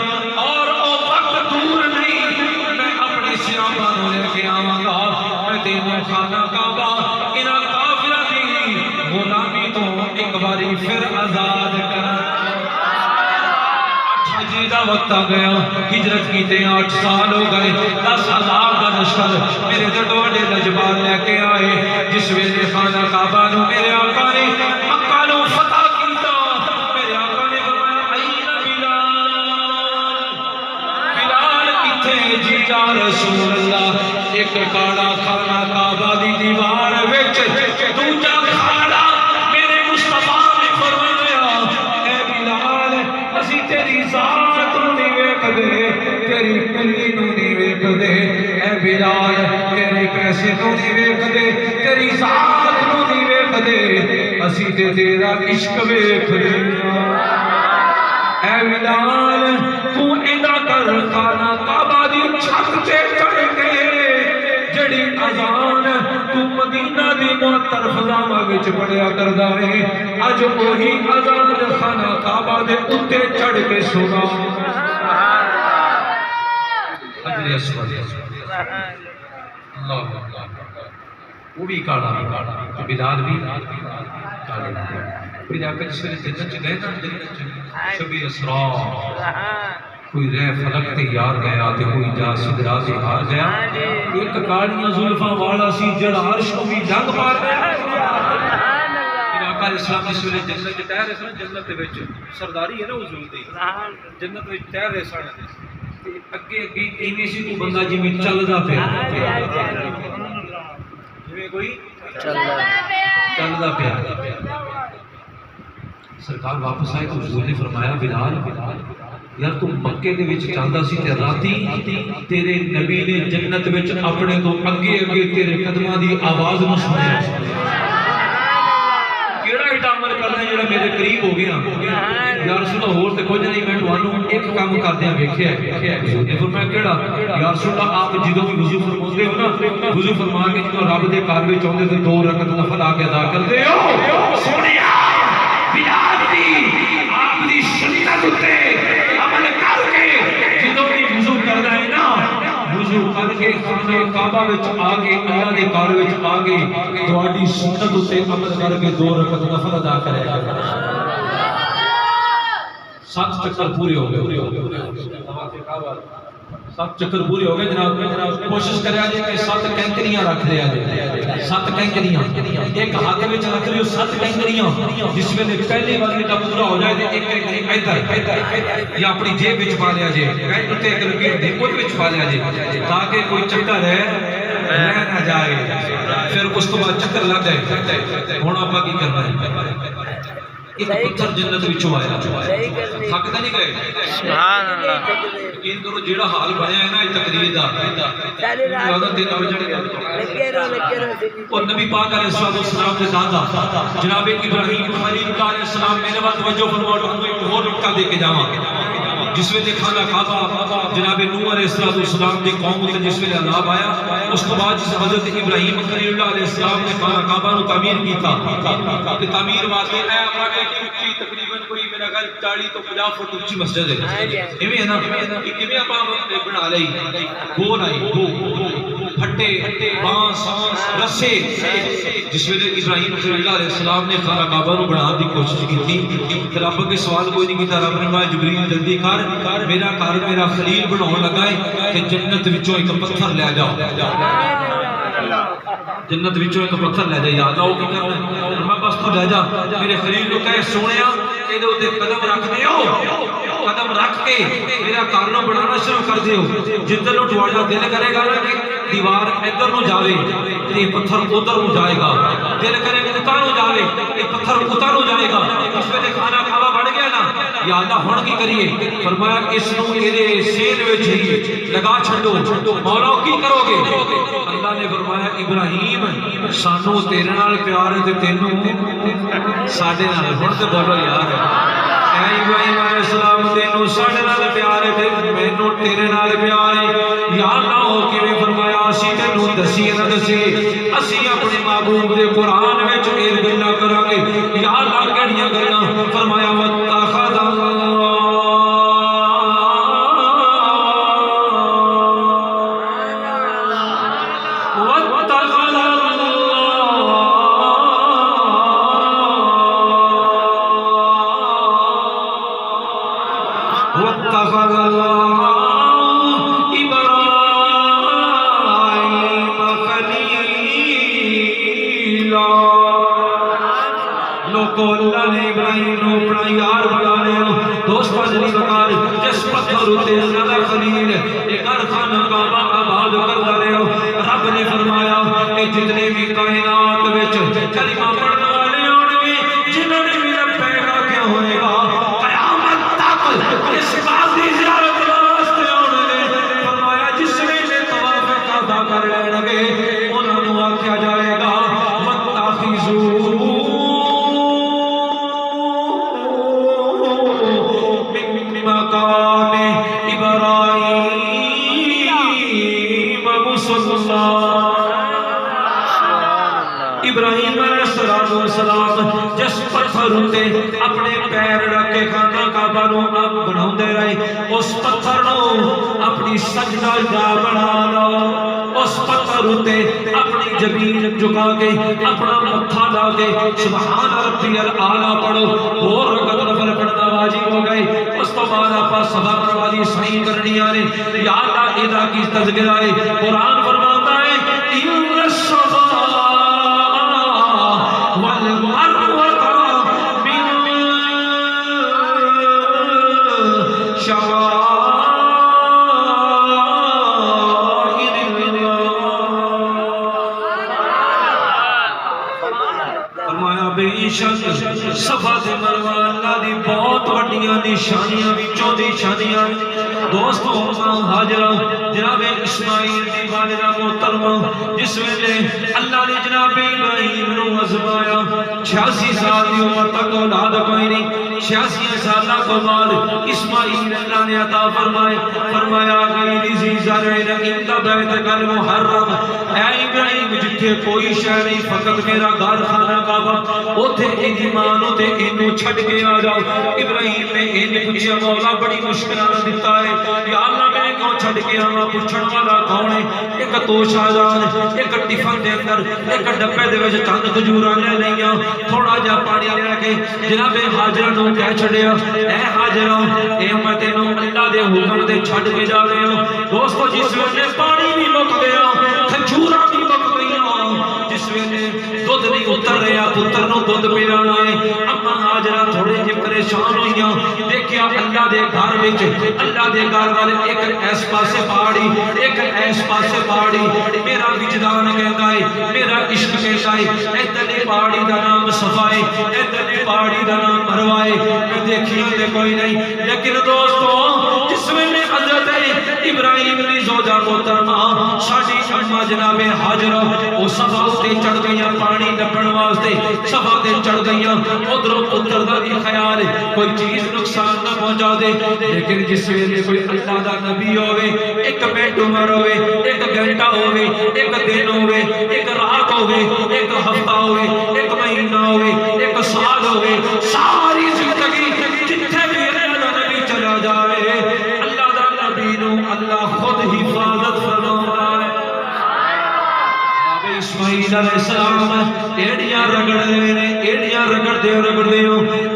اور او وقت دور نہیں میں اپنے صحابہ نوں لے کے آواں گا میں تینوں خانہ کعبہ انہاں کافراں دی غلامی تو ایک باری پھر آزاد کراں حج دا وقت آ گیا ہجرت کیتے 8 سال ہو گئے 10,000 کا لشکر میرے ڈوڈے لجبال لے کے آئے جس ویلے خانہ کعبہ نو میرے آقا نے مکہ نو فتح کیتا میرے آقا نے فرمایا این بلال کتے جی یا رسول اللہ ایک کاڑا خانہ کعبہ دی دیوار وچ دوجا کھاڑا میرے مصطفیٰ نے فرمایا اے بلال اسی تیری ذات نو نہیں ویکھدے تیری کلی نو نہیں ویکھدے اے بلال تیرے پیسے نو نہیں ویکھدے تیری ذات نو نہیں ویکھدے اسی تے تیرا عشق ویکھدے اے بلال تو اینا کر خانہ کعبہ دی چھت تے چڑھ کے جڑی اذان تو مدینہ دی معطر فضاواں وچ پڑھیا کردا ہے اج وہی اذان خانہ کعبہ دے اوتے چڑھ کے سنا حجر اسود اللہ وہ بھی کاڑا بلال بھی کاڑے پھر آقا جس ویلے جنت چ گئے نا شبی اسرار کوئی رہ فلک تے یار گیا تے کوئی جا سدرا تے ہار گیا ایک کاڑیاں زلفاں والا سی جڑا عرش کو بھی جنگ مار گیا پھر آقا اسلام جس ویلے جنت چ ٹہرے سن جنت دے وچ سرداری ہے نا حضور دی جنت وچ ٹہرے سن تے اگے اگے ایویں سی کوئی بندہ جویں چلدا پیا جویں کوئی چلدا پیا سرکار واپس آئے تو حضور نے فرمایا بلال یار تو مکے دے وچ چلدا سی تے راتی تیرے نبی نے جنت وچ اپنے تو اگے اگے تیرے قدماں دی آواز نو سنیا کیڑا ایڈا عمل کرنا جڑا میرے قریب ہو گیا یا رسول اللہ ہور تے کچھ نہیں میں تانوں ایک کام کردیاں ویکھیا حضور نے فرمایا کیڑا یا رسول اللہ آپ جدوں بھی وضو فرماندے ہو نا وضو فرما کے جدوں رب دے گھر وچ اوندے تے 2 رکعت نفل آ کے ادا کردے ہو سونیا بلال دی آپ دی سنت تے عمل کر کے جدوں بھی وضو کردا ہے نا وضو کر کے خانہ کعبہ وچ آ کے اللہ دے گھر وچ آ کے تہاڈی سنت تے عمل کر کے 2 رکعت نفل ادا کرے 7 چکر پورے ہو گئے 7 چکر پورے ہو گئے جناب کوشش کریا جی کہ 7 کینکریاں رکھ لیا جی 7 کینکریاں ایک ہاتھ وچ رکھ لیو 7 کینکریاں جس ویلے پہلی بار کا پورا ہو جائے تے ایک ادھر یا اپنی جیب وچ پا لیا جی تے ایک لکیر دی اوہ وچ پا لیا جی تاکہ کوئی چکر ہے رہ نہ جائے پھر اس تو بعد چکر لگ جائے ہن آپا کی کرنا ہے ایک پتھر جنت وچوں آیا تھکدا نہیں گئے سبحان اللہ یقین کرو جیڑا حال بنیا ہے نا یہ تقریر دا عادت دن ہو جڑے اور نبی پاک علیہ السلام کے دادا جناب ابراہیم خلیل علیہ السلام میرے وقت توجہ فرماؤ اور نکتا دے کے جاواں جس ویلے خانہ کعبہ جناب نوح علیہ السلام کی قوم تے جس ویلے عذاب آیا اس کے بعد جس حضرت ابراہیم خلیل علیہ السلام نے خانہ کعبہ نو تعمیر کیتا تے تعمیر واسطے اے اپنا کہ اونچی تقریباً کوئی میرا خیال 40 تو 50 فٹ اونچی مسجد ہے ایویں ہے نا ایویں اپا بنا لئی گول آئی پھٹے بانس رسے جس ویلے ابراہیم خلیل علیہ السلام نے خانہ کعبہ نو بنانے دی کوشش کی تے رب کے سوال کوئی نہیں کیتا رب نے فرمایا جبریل جلدی کر میرا گھر میرا خلیل بناون لگا ہے کہ جنت وچوں ایک پتھر لے جاؤ جنت وچوں ایک پتھر لے جا یاد آؤ کی کرنا میں بس تو لے جا میرے خلیل نو کہے سونیا اے دے اوتے قدم رکھ دیو قدم رکھ کے میرا گھر نو بنانا شروع کر دیو جدھر نو تہاڈا دل کرے گا کہ دیوار ادھر نو جاوے تے پتھر ادھر نو جائے گا، دل کرے اتر نو جاوے تے پتھر اتر نو جائے گا۔ اس ویلے کھانا کھاوا بڑھ گیا نا، یا اللہ ہن کی کریے؟ فرمایا اس نو ایدے سین وچ ہی لگا چھڈو، مولا کی کرو گے؟ اللہ نے فرمایا ابراہیم سانو تیرے نال پیار ہے تے تینوں ساڈے نال، ہن تے بولو یار اے ابراہیم علیہ السلام تینوں ساڈے نال پیار ہے تے مینوں تیرے نال پیار ہے۔ یا اللہ ہو کیویں؟ فرمایا اسی تینوں دسی نہ دسی اسی اپنے محبوب دے قرآن وچ اے گلاں کراں گے۔ یا اللہ کیڑیاں گلاں؟ فرمایا واتخذ واتخذ اللہ ابراہیم خلیلا۔ لوگو اللہ نے ابراہیم نو اپنا یار بنا لیا۔ دوست پاجلی بکار جس پتھر ہوتے اللہ دا خلیل ایک گھر خانہ کعبہ آباد کرتا رہے۔ رب نے فرمایا کہ جتنے بھی کائنات وچ کلمہ پڑھنے والے ہون گے، جنہوں نے میرا پیغام کیا ہوئے گا قیامت تک اس بات دی زیارت واسطے ہون گے۔ فرمایا جس ویلے طواف کعبہ کر لین گے انہاں نوں آکھیا جائے گا واتخذوا مقام ابراہیم مصلی۔ ابراہیم علیہ السلام جس پتھر ہوتے اپنے پیر رکھ کے خانہ کعبہ نو بناؤندے رہے، اس پتھر نو اپنی سجدہ جا بنا لو۔ اس پتھر ہوتے اپنی جبین جھکا کے اپنا متھا لا کے سبحان ربی الاعلیٰ پڑھو، دو رکعت نفل پڑھنا واجب ہو گئے۔ اس تو بعد آپا صفا مروہ صحیح کرنی آنے۔ یا اللہ ادا کی تذکرہ ہے، قرآن فرماتا ہے ان الصفا والمروة من شعائر اللہ۔ فرمایا بے شک صفا تے مروہ اللہ دی بہت وڈیاں نشانیاں وچوں دی نشانیاں۔ دوستو حاضرہ جناب اسماعیل دی والدہ محترمہ جس ویلے اللہ نے جناب ابراہیم نو آزمایا، 86 سال دی عمر تک اولاد کوئی نہیں، 86 سالہ کو بعد اسماعیل اللہ نے عطا فرمائے۔ فرمایا غیر ذی زرعٍ عند بیتک المحرم، اے ابراہیم جتھے کوئی شے نہیں فقط میرا گھر خانہ کعبہ، اوتھے ایدی ماں نو تے اینو چھڈ کے آ جاؤ۔ ابراہیم نے این پوچھیا مولا بڑی مشکل نال دتا ہے، یا اللہ میں کون چھڈ کے آواں؟ پوچھن والا کون ہے؟ ایک توش آزاد ایک ٹفن دے اندر ایک ڈبے دے وچ چند کھجوراں لے لئیاں، تھوڑا جا پانی لے کے جناب حاجرہ نو کہہ چھڈیا اے حاجرہ اے میں تینوں اللہ دے حکم تے چھڈ کے جا رہا ہوں۔ دوستو جس ویلے پانی بھی مک گیا، کھجوراں بھی مک گئیاں، جس ویلے دودھ نہیں اتر رہا پتر نو دودھ پلانا ہے، اما حاجرہ تھوڑے جے پریشان ہوئیاں، دیکھیا اللہ دے گھر وچ اللہ دے گھر والے ایک ایس پاسے پہاڑی ایک ایس پاسے پہاڑی، میرا وجدان کہتا ہے میرا عشق کہتا ہے ادھرلی پہاڑی دا نام صفا ہے، ادھرلی پہاڑی دا نام مروہ ہے، میں دیکھیاں تے کوئی نہیں۔ لیکن دوستو جس ویلے حضرت ابراہیم دی زوجہ محترمہ ساڈی اما جناب حاجرہ او صفا تے چڑھ گئیاں پانی نپن واسطے، صفا تے چڑھ گئیاں، ادھروں پتر دا بھی خیال ہے کوئی چیز نقصان نہ پہنچا دے۔ لیکن جس ویلے کوئی اللہ دا نبی ہوئے، ایک منٹ عمر ہوئے، ایک گھنٹہ ہوئے، ایک دن ہوئے، ایک رات ہوئے، ایک ہفتہ ہوئے، ایک مہینہ ہوئے، ایک سال ہوئے، ساری زندگی جتھے بھی اللہ دا نبی چلا جائے اللہ دا نبی نو اللہ خود حفاظت فرماتا ہے۔ اسماعیل علیہ السلام ایڑیاں رگڑ رہے نے، ایڑیاں رگڑ دے ہو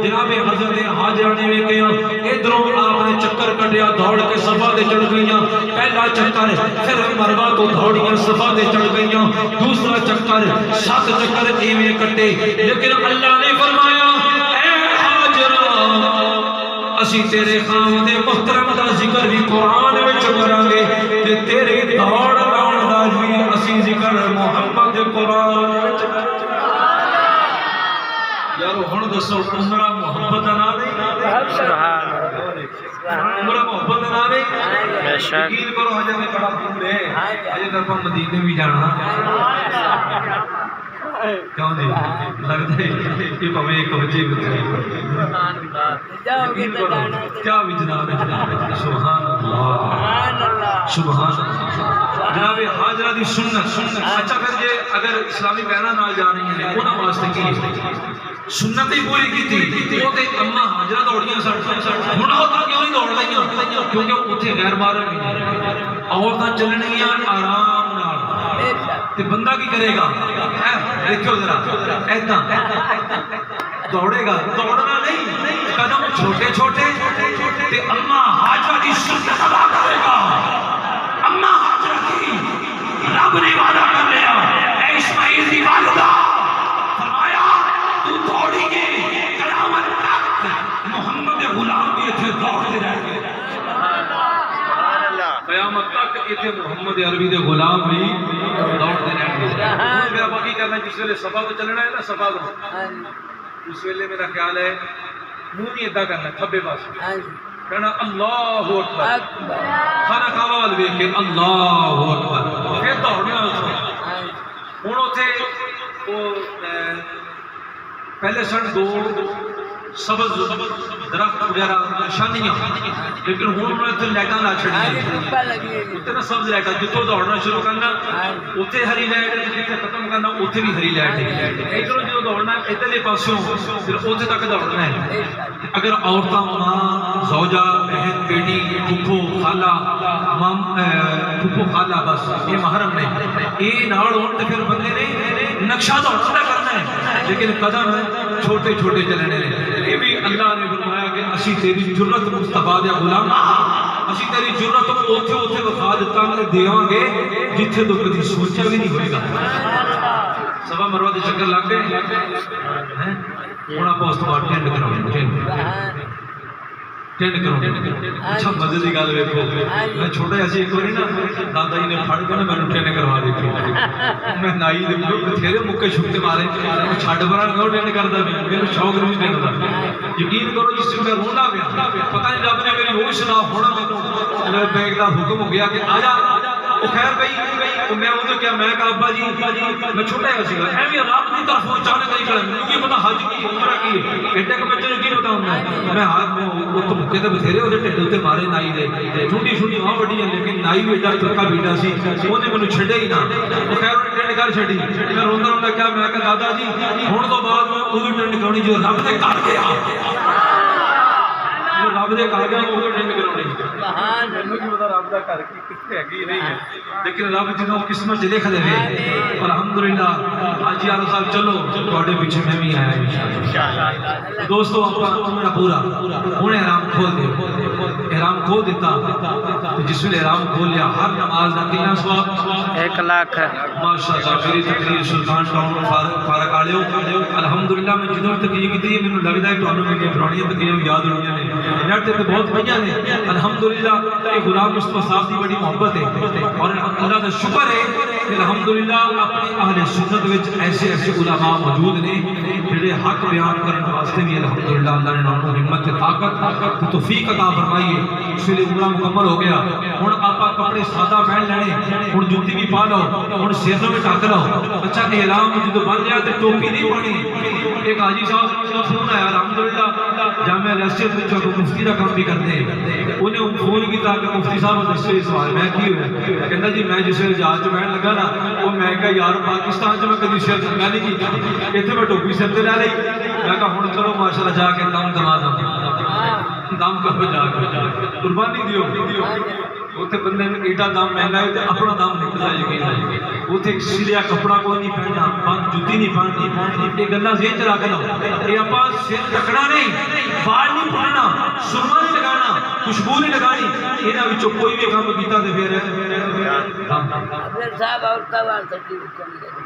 جناب حضرت حاجرہ نے ویکھیا ادھروں آپ نے چکر کڈیا دوڑ کے صفا تے چڑھ گئیاں، پہلا چکر پھر مروہ تو دوڑیاں صفا تے چڑھ گئیاں، دوسرا چکر 7 چکر ایویں کٹے۔ لیکن اللہ نے فرمایا اے حاجرہ اسی تیرے خاوند محترم دا ذکر بھی قرآن وچ کراں گے تے تیرے دوڑ لاؤن دا بھی ذکر محمد قرآن یار ہن دسو عمرہ محبت دا نام نہیں سبحان عمرہ محبت دا نام نہیں بے شک یقین کرو ہجے میں بڑا دور ہے ہجے تک مدینے بھی جانا کیوں جی لگتا ہے کہ پوے ایک بچے کیا بھی جناب سبحان اللہ سبحان اللہ جناب حاجرہ دی سنت اچھا پھر جے اگر اسلامی بہناں نال جا رہی ہیں انہاں واسطے کی سنت ہی پوری کیتی وہ تے اماں حاجرہ دوڑیاں سن ہن عورتاں کیوں نہیں دوڑ لگیاں کیونکہ اوتھے غیر محرم عورتاں چلنگیاں آرام نال تے بندہ کی کرے گا دیکھو ذرا ایسا دوڑے گا دوڑنا نہیں قدم چھوٹے چھوٹے تے اماں حاجرہ کی سنت ادا کرے گا اماں حاجرہ کی رب نے وعدہ کر لیا اے اسماعیل کی والدہ فرمایا تو دوڑی گے قیامت تک محمد غلام بھی اتنے دوڑتے رہیں گے قیامت تک اتنے محمد عربی دے غلام بھی دوڑتے رہیں گے میرا باقی کرنا جس ویلے صفا تو چلنا ہے نا صفا تو اس ویلے میرا خیال ہے منہ نہیں ادا کرنا کھبے پاس کہنا اللہ اکبر کھانا کعبہ وال ویکھ کے اللہ اکبر پھر دوڑنا ہن اوتھے وہ پہلے سن دو سبز درخت وغیرہ نشانیاں لیکن ہوں انہوں نے لائٹاں لا چھڑی اتنے سبز لائٹاں جتوں دوڑنا شروع کرنا اتنے ہری لائٹ جتنے ختم کرنا اتنے بھی ہری لائٹ ہے ادھر جو دوڑنا ادھرلے پاسوں پھر اتنے تک دوڑنا ہے اگر عورتاں ماں زوجہ بہن بیٹی پھپھو خالہ پھپھو خالہ بس یہ محرم نے یہ نال ہون تے پھر بندے نے نقشہ دوڑنا کرنا ہے لیکن قدم چھوٹے چھوٹے چلنے یہ بھی اللہ نے فرمایا کہ اسی تیری جرت مصطفیٰ دیا غلام اسی تیری جرت کو اوتھے اوتھے وکھا دیتا میں دیاں گے جتھے تو کدی سوچا بھی نہیں ہوئے گا صفا مروہ دے چکر لگ گئے ہن آپ اس تو بعد ٹینڈ کراؤں ٹینڈ کراؤں اچھا مزے دی گل ویکھو میں چھوٹا جا سی ایک باری نا دادا جی نے پھڑ کے نا مینوں ٹینڈ کروا دتی میں نائی دے بتھیرے مکے چھکتے مارے چھڈ بڑا نہ ٹینڈ کردا میرے شوق نہیں ٹینڈ دا یقین کرو جس میں رونا پیا پتہ نہیں رب نے میری ہوش نہ ہونا مینوں بیگ دا حکم ہو گیا کہ آ جا وہ خیر بھائی میں ادھر کیا میں کہا ابا جی میں چھوٹا ہے سی ایویں رب کی طرف اچانک نہیں کرا مینوں کی پتہ حج کی عمرہ کی ایڈے کہ بچے کی پتہ ہوندا میں ہاتھ میں وہ تو مکے تے بتھیرے اودے ٹھڈ تے مارے نائی دے چھوٹی چھوٹی ہاں وڈیاں لیکن نائی بھی ایڈا ترکا بیٹا سی اونے مینوں چھڈے ہی نہ وہ خیر انہیں ٹینڈ کر چھڈی میں روندا روندا کیا میں کہا دادا جی ہن تو بعد میں ادھر ٹینڈ کراونی جو رب نے کر گیا رب دے کر گیا ادھر ٹینڈ کراونی سبحان اللہ کی پتہ رب دا کر کی کتے ہے نہیں ہے لیکن رب جنوں قسمت چ لکھ دے الحمدللہ حاجی عالم صاحب چلو تواڈے پیچھے میں بھی آیا انشاءاللہ دوستو اپنا میرا پورا ہن احرام کھول دے احرام کھول دیتا تو جس ویلے احرام کھول لیا ہر نماز دا کتنا ثواب 1 لاکھ ماشاءاللہ میری تقریر سلطان ٹاؤن فارق والےو الحمدللہ میں جدوں تقریر کیتی مینوں لگدا ہے تانوں میری پرانیاں تقریراں یاد ہونیاں نے نیٹ تے بہت پئیاں نے الحمدللہ یہ غلام مصطفیٰ صاحب کی بڑی محبت ہے اور اللہ کا شکر ہے کہ الحمدللہ اپنے اہل سنت وچ ایسے ایسے علماء موجود نے جڑے حق بیان کرنے واسطے بھی الحمدللہ اللہ نے انہاں کو ہمت تے طاقت توفیق عطا فرمائی ہے اس لیے عمرہ مکمل ہو گیا ہن آپا کپڑے سادہ پہن لینے ہن جوتی بھی پا لو ہن سر میں ٹک لو اچھا احرام جدوں بن گیا تے ٹوپی نہیں پانی ایک حاجی صاحب فون آیا الحمدللہ جامعہ ریاست وچ جو مفتی دا کام بھی کرتے ہیں انہیں فون کیتا کہ مفتی صاحب دسے سوال میں کی ہویا کہندا جی میں جس جہاز چ بہن لگا نا وہ میں کہا یار پاکستان چ میں کدی سر چنگا نہیں کیتا ایتھے میں ٹوپی سر تے لے لئی میں کہا ہن چلو ماشاءاللہ جا کے دم دما دم کرو جا کے قربانی دیو اتنے بندے نے ایڈا دم مہنگا ہے اپنا دم نکلتا ہے یقین اتنے سلیا کپڑا کوئی نہیں پہننا بند جوتی نہیں پہننی یہ گلا ذہن چ رکھ لو یہ آپ سر ڈکنا نہیں بال نہیں پڑنا سرما نہیں لگانا خوشبو نہیں لگانی یہاں کوئی بھی کام کیتا تو پھر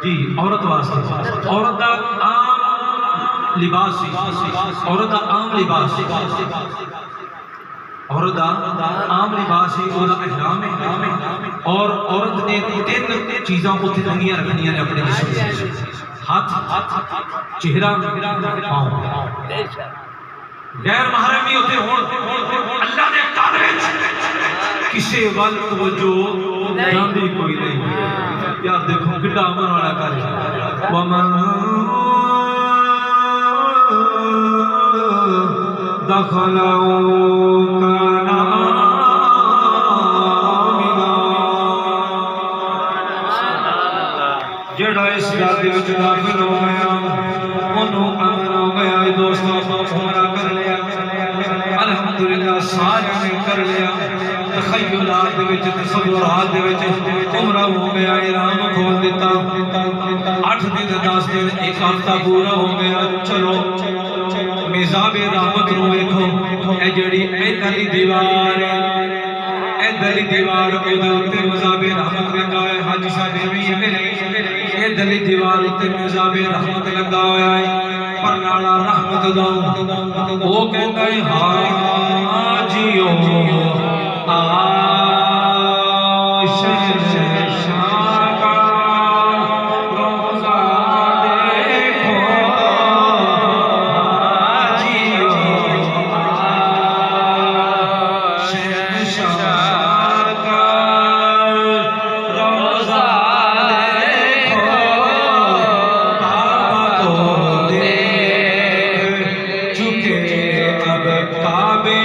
جی عورت واسطے عورت کا عام لباس عورت کا عام لباس عورت دا عام لباس ہے وہ احرام ہے اور عورت نے تین چیزاں اتنے رنگیاں رکھنیاں نے اپنے جسم سے ہاتھ چہرہ پاؤں غیر محرم بھی ہوتے ہون اللہ نے قادر کسے وال توجہ جاندی کوئی نہیں یار دیکھو کڈا امن والا کر ومن دخلوا كان آمنا جڑا اس گھر دے وچ داخل ہو گیا انہوں امن ہو گیا دوستو عمرہ کر لیا الحمدللہ سارے نے کر لیا تخیلات دے وچ تصورات دے وچ عمرہ ہو گیا احرام کھول دیتا 8 دن 10 دن ایک ہفتہ پورا ہو گیا چلو میزاب رحمت رو ایکھو اے جڑی ایدھری دیوار ایدھری دیوار کے دوتے مزاب رحمت لگا ہے حج شادی میں یہ نہیں ایدھری دیوار تے مزاب رحمت لگا ہے پرنالا رحمت دو وہ کہتا ہے حاجیو آشن شاکا روزہ دیکھو حاجیو آشن شاکا روزہ دیکھو کعبہ تو دیکھ چکے اب کعبے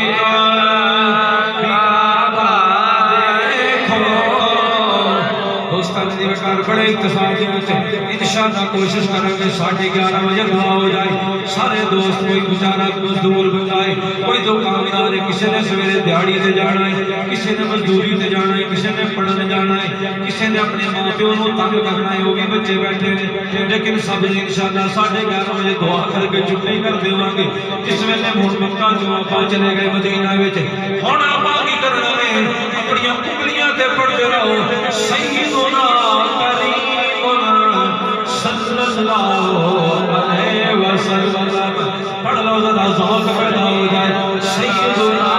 بڑے اتصال کے بچے انشاءاللہ کوشش کریں گے 11:30 بجے دعا ہو جائے سارے دوست کوئی بیچارہ مزدور بنائے کوئی دکاندار ہے کسی نے سویرے دیہڑی تے جانا ہے کسی نے مزدوری تے جانا ہے کسی نے پڑھنے جانا ہے کسی نے اپنے ماں پیو نو تنگ کرنا ہے وہ بھی بچے بیٹھے ہیں لیکن سب انشاءاللہ 11:30 بجے دعا کر کے چھٹی کر دیواں گے جس ویلے ہن مکہ جو آپ چلے گئے مدینہ وچ ہن آپاں کی کرنا ہے اپنی انگلیاں تے پڑھتے رہو سیدنا صلی اللہ علیہ وسلم پڑھ لو ذرا ذوق پیدا ہو جائے سیدنا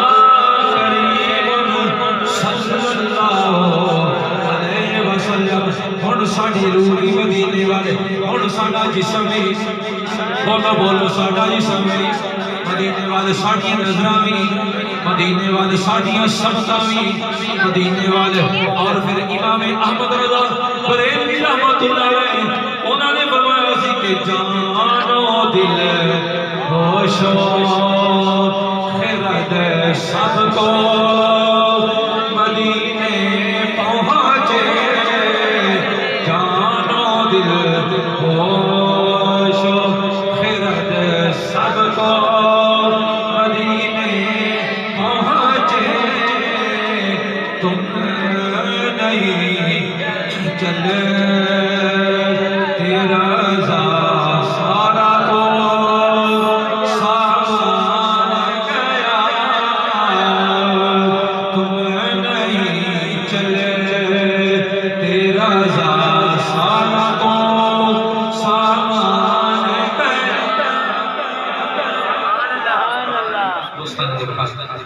کریم صلی اللہ علیہ وسلم ہن ساڈی روح مدینے والے ہن ساڈا جسم ہی بولو ساڈا جسم ہی مدینے والے ساڈیاں نظراں بھی مدینے والے ساڈیاں سمتاں بھی مدینے والے اور پھر امام احمد رضا بریلوی رحمۃ اللہ علیہ انہوں نے فرمایا سی کہ جانو دل ہوشو خرد سب کو مدینے پہنچے جانو دل ہوشو خرد سب کو مدینے پہنچے تم نہیں چلے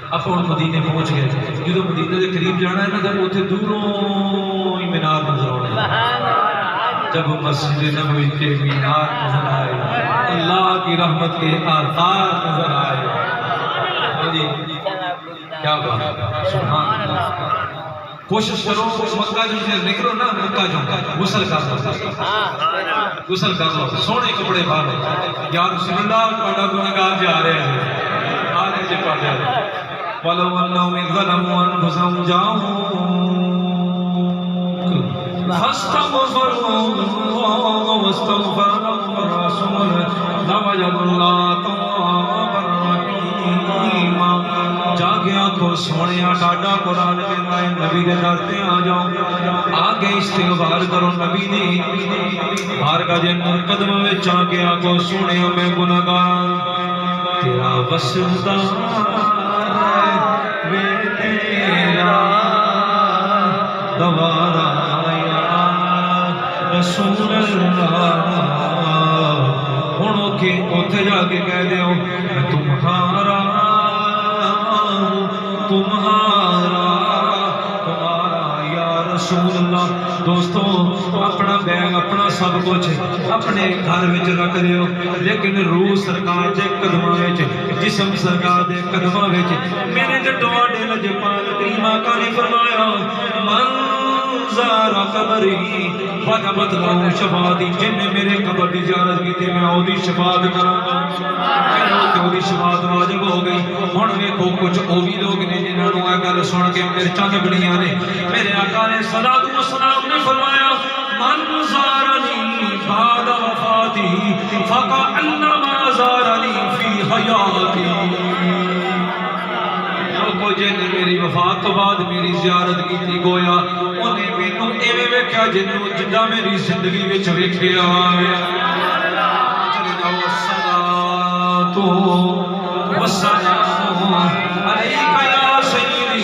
اپنے مدینے پہنچ گئے جدو مدینے کے قریب جانا ہے نا جب اتنے دوروں ہی مینار نظر آنے جب مسجد نبوی کے مینار نظر آئے اللہ کی رحمت کے آثار نظر آئے کیا بات سبحان اللہ کوشش کرو مکہ جو سے نکلو نا مکہ جو غسل کر لو سونے کپڑے پالو یا رسول اللہ بڑا گناہگار جا رہے ہیں آنے جی پا جا رہے ہیں وَلَوْ أَنَّهُمْ إِذْ ظَلَمُوا أَنفُسَهُمْ جَاءُوكَ فَاسْتَغْفَرُوا اللَّهَ وَاسْتَغْفَرَ لَهُمُ الرَّسُولُ لَوَجَدُوا اللَّهَ تَوَّابًا رَحِيمًا جاگے آنکھو سونیا ڈاڈا قرآن کہتا ہے نبی دے ڈرتے آ جاؤ آگے استغفار کرو نبی دی بارگاہ جنت قدم میں جاگے آنکھو سونیا میں گناہگار تیرا وسدار تیرا دوبارہ آیا رسول اللہ ہنوں کے اتھے جا کے کہہ دیو میں تمہارا تمہارا یا رسول اللہ۔ دوستو اپنا بیگ اپنا سب کچھ اپنے گھر وچ رکھ دیو، لیکن روح سرکار دے قدماں وچ، جسم سرکار دے قدماں وچ۔ میرے تے تواڈے لجپال کریم آقا نے فرمایا من زار قبری وجبت لہو شفاعتی، جن نے میرے قبر دی زیارت کی میں اودی شفاعت کراں گا، اودی شفاعت واجب ہو گئی۔ ہن ویکھو کچھ او بھی لوگ نے جنہاں نوں اے گل سن کے مرچاں لگڑیاں نے۔ میرے آقا نے صلوات و سلام نے فرمایا من زارنی بعد وفاتی فکأنما زارنی فی حیاتی، کو جن میری وفات تو بعد میری زیارت کی گویا انہیں مینوں ایویں ویکھیا جنوں جدا میری زندگی وچ ویکھیا ہے۔ چلے جاؤ الصلاۃ والسلام علیک یا سیدی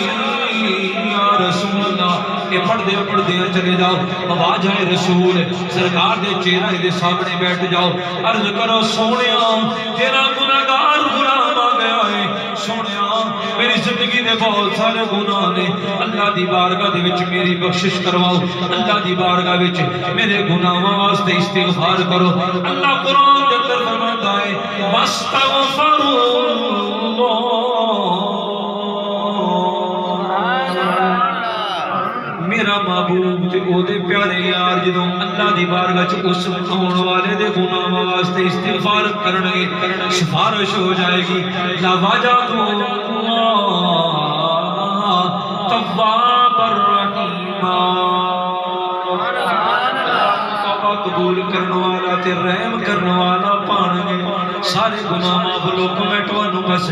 یا رسول اللہ۔ کہ پڑھ دے چلے جاؤ، آواز ہے رسول سرکار دے چہرے دے سامنے بیٹھ جاؤ، عرض کرو سونیا تیرا گناہگار غلام آ گیا ہے، سونیا میری زندگی دے بہت سارے گناہ نے، اللہ دی بارگاہ دے وچ میری بخشش کرواؤ، اللہ دی بارگاہ وچ میرے گناہاں واسطے استغفار کرو۔ اللہ قرآن دے اندر فرماتا ہے واستغفروا میرا محبوب تے او دے پیارے یار جدوں اللہ دی بارگاہ چ اس آਉਣ والے دے گناہاں واسطے استغفار کرنگے، سفارش ہو جائے گی۔ لوجدوا تواب الرحیم، توبہ قبول کرنے والا تے رحم کرنے والا پانگے، سارے گناہ معاف لوگ۔ میں تانوں بس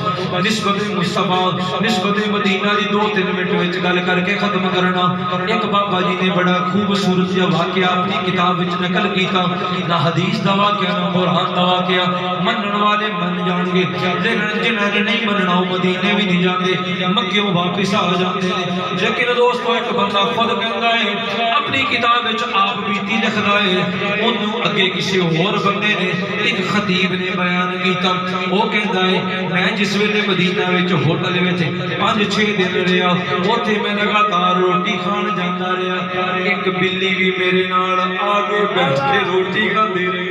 نسبت مصطفیٰ نسبت مدینہ دی 2-3 منٹ وچ گل کر کے ختم کرنا۔ ایک بابا جی نے بڑا خوبصورت جہا واقعہ اپنی کتاب وچ نقل کیتا، نہ حدیث دا واقعہ نہ قرآن دا واقعہ، منن والے من جان گے، لیکن جنہاں نے نہیں مننا وہ مدینے بھی نہیں جاندے، مکیوں واپس آ جاندے نے۔ لیکن دوستو ایک بندہ خود کہندا ہے اپنی کتاب وچ آپ بیتی لکھدا ہے، اونوں اگے کسی اور بندے نے ایک خطیب نے بیان کیتا، وہ کہندا ہے میں جس ویلے مدینہ وچ ہوٹل وچ 5-6 دن رہیا، اوتھے میں لگاتار روٹی کھان جاندا رہیا، ایک بلی بھی میرے نال آگے بیٹھ کے روٹی کھاندی رہی،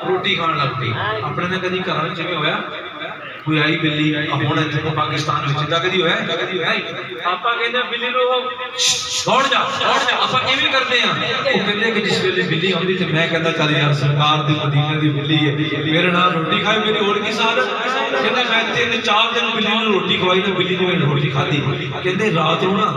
روٹی کھان لگ پئی۔ اپنے نے کدی گھر وچ جویں ہویا کوئی آئی بلی ہن اتھے پاکستان وچ دا کدی ہویا آپا کہندے بلی نو دوڑ جا آپا ایویں کردے ہاں۔ وہ کہندے کہ جس ویلے بلی آندی تے میں کہندا چل یار سرکار دی مدینے دی بلی ہے میرے نال روٹی کھائے، میری اور کی سعادت۔ کہندے میں 3-4 دن بلی نو روٹی کھوائی تے بلی نے میری روٹی کھادی۔ کہندے رات نو نا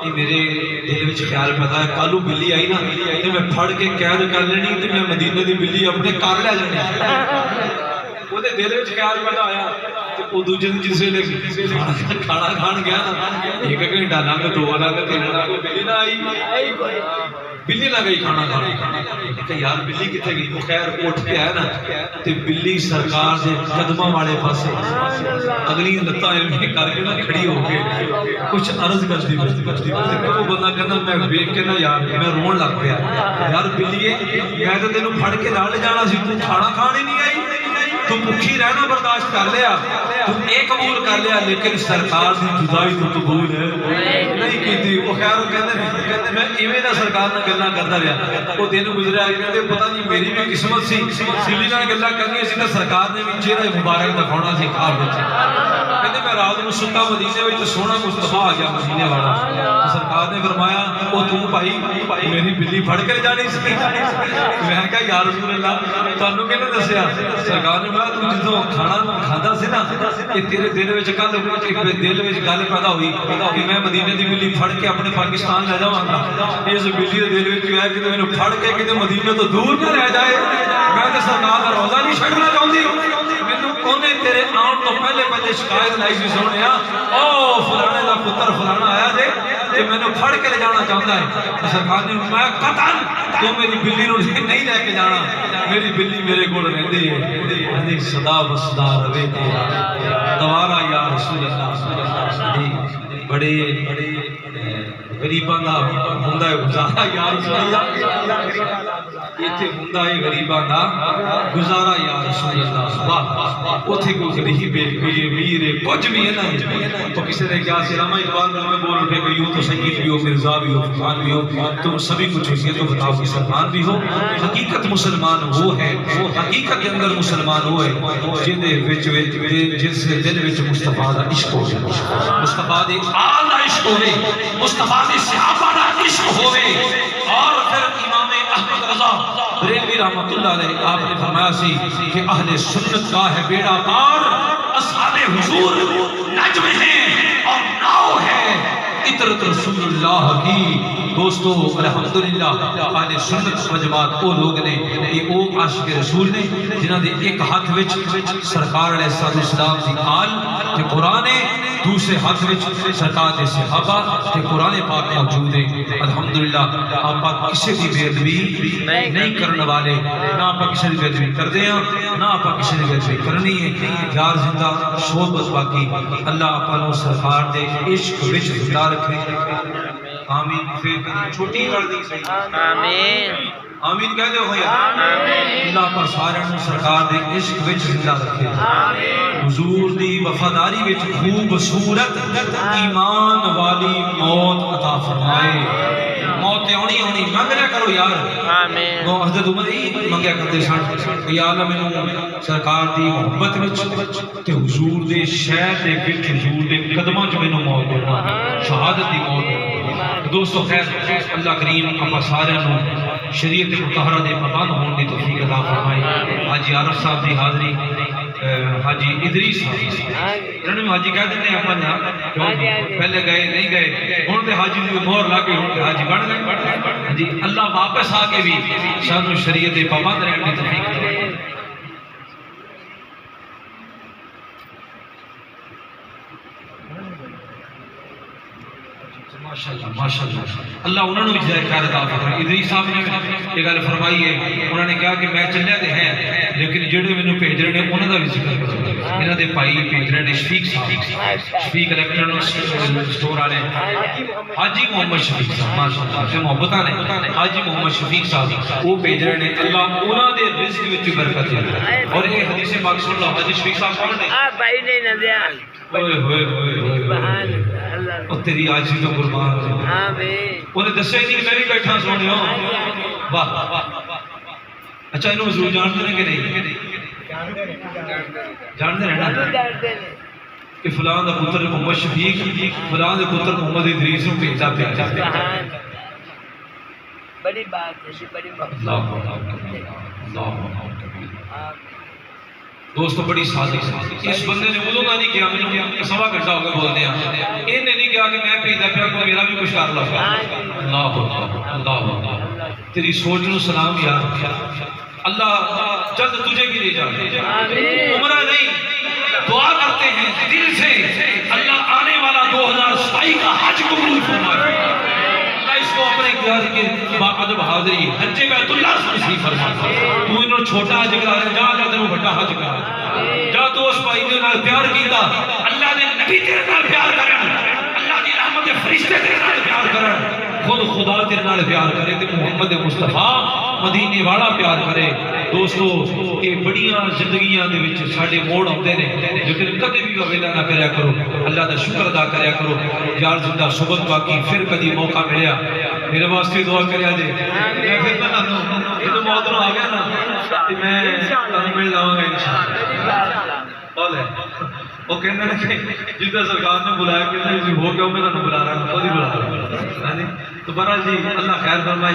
یہ میرے دل وچ خیال پیدا ہے کالو بلی آئی نا تے میں پھڑ کے قید کر لینی تے میں مدینے دی بلی اپنے گھر لے جانی۔ وہ دل وچ خیال پیدا ہویا تے او دوجے دن جس ویلے کھانا کھان گیا نا 1 گھنٹہ لنگ 2 لنگ 3 لنگ بلی نہ آئی، بلی نہ گئی کھانا کھانے کہ یار بلی کتنے گئی؟ وہ خیر اٹھ کے آیا نا تے بلی سرکار دے قدماں والے پاسے اگلی لتاں ایویں کر کے نا کھڑی ہو کے کچھ عرض کرتی وہ بندہ کہنا میں ویکھ کے نا یار میں رون لگ پیا، یار بلیے میں تو تینوں پھڑ کے نال جانا سی، تو کھانا کھان ہی نہیں آئی، تو بھوکی رہنا برداشت کر لیا، تو ایک قبول کر لیا، لیکن سرکار دی جدائی تو قبول ہے نہیں کیتی۔ وہ خیر وہ کہندے میں ایویں دا سرکار نال گلاں کردا رہیا، وہ دن گزریا کہندے پتہ نہیں میری بھی قسمت سی سیلی نال گلاں کرنی سی تے سرکار نے بھی چہرہ مبارک دکھاਉਣਾ سی خواب وچ۔ کہندے میں رات نوں ستا مدینے وچ سونا مصطفیٰ آ گیا مدینے والا، سرکار نے فرمایا او تو بھائی میری بلی پھڑ کے جانی سی۔ میں کہا یا رسول اللہ تانوں کہنے دسیا؟ سرکار نے فرمایا تو جدوں کھانا کھادا سی نا کہ تیرے دل وچ دل وچ گل پیدا ہوئی کہ میں مدینے دی بلی پھڑ کے اپنے پاکستان لے جاواں گا۔ اس بلی دے دل وچ ہے کہ مینوں پھڑ کے کتے مدینے تو دور نہ رہ جائے، میں تے سرکار دا روزہ نہیں چھڈنا چاہندی، مینوں اونے تیرے آن تو پہلے شکایت لائی سی سونیا او فلانے دا پتر فلانا آیا جے تے مینوں پھڑ کے لے جانا چاہندا ہے۔ سرکار نے فرمایا قطعاً تو میری بلی نو نہیں لے کے جانا، میری بلی میرے کول رہندی ہے، کہندی صدا بصدا رہے دوبارہ یا رسول اللہ۔ بڑے غریباں دا ہوندا ہے گزارا یا رسول اللہ۔ ایتھے ہوندا ہے غریباں دا گزارا یا رسول اللہ واہ اوتھے کوئی غریب ہے کوئی امیر ہے کچھ بھی ہے نا تو کسی نے کہا سی علامہ اقبال میں بول اٹھے کہ یوں تو سید بھی ہو مرزا بھی ہو فلان بھی ہو تم سبھی کچھ ہو تو بتاؤ مسلمان بھی ہو حقیقت مسلمان وہ ہے حقیقت کے اندر مسلمان وہ ہے جن دے وچ جس دل وچ مصطفیٰ دا عشق ہوے مصطفیٰ دے آل دا عشق ہوے مصطفیٰ دے صحابہ دا عشق ہوے اور پھر امام احمد رضا بریلوی رحمۃ اللہ علیہ آپ نے فرمایا سی کہ اہل سنت کا ہے بیڑا پار اصحاب حضور نجم ہیں اور ناؤ ہے اطرت رسول اللہ کی دوستو الحمدللہ اہل سنت و جماعت وہ لوگ نے یہ وہ عاشق رسول نے جنہاں دے ایک ہاتھ وچ سرکار علیہ السلام دی آل تے قرآن دوسرے ہاتھ وچ سرکار دے صحابہ تے قرآن پاک موجود ہے الحمدللہ آپ کسی بھی بے ادبی نہیں کرنے والے نہ آپ کسی بھی بے ادبی کردے ہیں نہ آپ کسی بھی بے ادبی کرنی ہے یار زندہ صحبت باقی اللہ اپنا سرکار دے عشق وچ زندہ رکھے آمین پھر چھوٹی کر دی صحیح آمین آمین کہہ دو بھائی اللہ پر سارے سرکار دے عشق وچ زندہ رکھے حضور دی وفاداری وچ خوبصورت ایمان والی موت عطا فرمائے موت آنی آنی منگ نہ کرو یار آمین وہ حضرت عمر ہی منگیا کرتے سن کہ یا اللہ مینوں سرکار دی محبت وچ تے حضور دے شہر دے وچ حضور دے قدماں وچ مینوں موت دینا شہادت دی موت دوستو خیر اللہ کریم اپا سارے شریعت مطہرہ دے پابند ہون دی توفیق عطا فرمائے حاجی عارف صاحب دی حاضری حاجی ادریس صاحب انہوں نے حاجی کہہ دیتے ہیں اپنا پہلے گئے نہیں گئے ہون دے حاجی دی مہر لاگے ہون دے حاجی بڑھ گئے جی اللہ واپس آکے بھی شان و شریعت دے پابند رہن دی توفیق عطا فرمائے ماشاءاللہ اللہ انہوں نے بھی جائے خیر عطا فرمائے ادریس صاحب نے یہ گل فرمائی ہے انہوں نے کہا کہ میں چلیا تے ہیں لیکن جڑے مینوں بھیج رہے ہیں انہاں دا بھی ذکر کرو انہاں دے بھائی بھیج رہے ہیں شفیق صاحب شفیق الیکٹرانک سٹور والے حاجی محمد شفیق صاحب ماشاءاللہ سے محبتاں نے حاجی محمد شفیق صاحب وہ بھیج رہے ہیں اللہ انہاں دے رزق وچ برکت دے اور یہ حدیث پاک سن لو حاجی شفیق صاحب کون نے بھائی نے نبیا اوئے ہوئے ہوئے اور تیری آجی تو قربان آمین انہیں دسے نہیں میں بھی بیٹھا سونے ہوں واہ اچھا انہوں حضور جانتے ہیں کہ نہیں جانتے ہیں نا کہ فلان دا پتر محمد شفیق فلان دا پتر محمد ادریس کو بھیجا پیا بڑی بات ہے بڑی بات اللہ دوستو بڑی صادق اس بندے نے وہ لوگا نہیں کیا میں سوا گھنٹہ ہو گیا بولتے ہیں انہیں نہیں کہا کہ میں پیدا پیا کو میرا بھی کچھ کر لو اللہ تیری سوچ نو سلام یار اللہ جلد تجھے بھی لے جائے عمرہ نہیں دعا کرتے ہیں دل سے اللہ آنے والا 2027 کا حج قبول فرمائے اللہ اس کو اپنے اختیار کے باادب حاضری حج بیت اللہ سے نصیب فرمائے تو انہوں چھوٹا حج کرا رہے جا تینوں بڑا حج کرا جا تو اس بھائی دے نال پیار کیتا اللہ نے نبی تیرے نال پیار کرن اللہ دی رحمت دے فرشتے تیرے نال پیار کرن خود خدا تیرے نال پیار کرے تے محمد مصطفیٰ مدینے والا پیار کرے دوستو یہ بڑیاں زندگیاں دے وچ ساڈے موڑ ہوندے نے لیکن کدی بھی ویلا نہ کریا کرو اللہ دا شکر ادا کریا کرو یار زندہ صحبت باقی پھر کدی موقع ملیا میرے واسطے دعا کریا جے میں پھر میں تو موت نو آ گیا نا تے میں تانوں مل لاواں گا انشاءاللہ وہ کہنے لگے جدہ سرکار نے بلایا کہ جی ہو گیا میں تانوں بلا رہا خود ہی بلا رہا ہوں تو بہرحال جی اللہ خیر فرمائے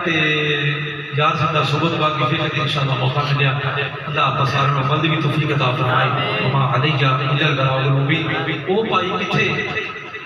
تے یار زندہ صحبت باقی پھر کدی انشاءاللہ موقع ملیا اللہ آپ سارے نو بند بھی توفیق عطا فرمائے وما علیہ الا البلاغ المبین او پائی کتھے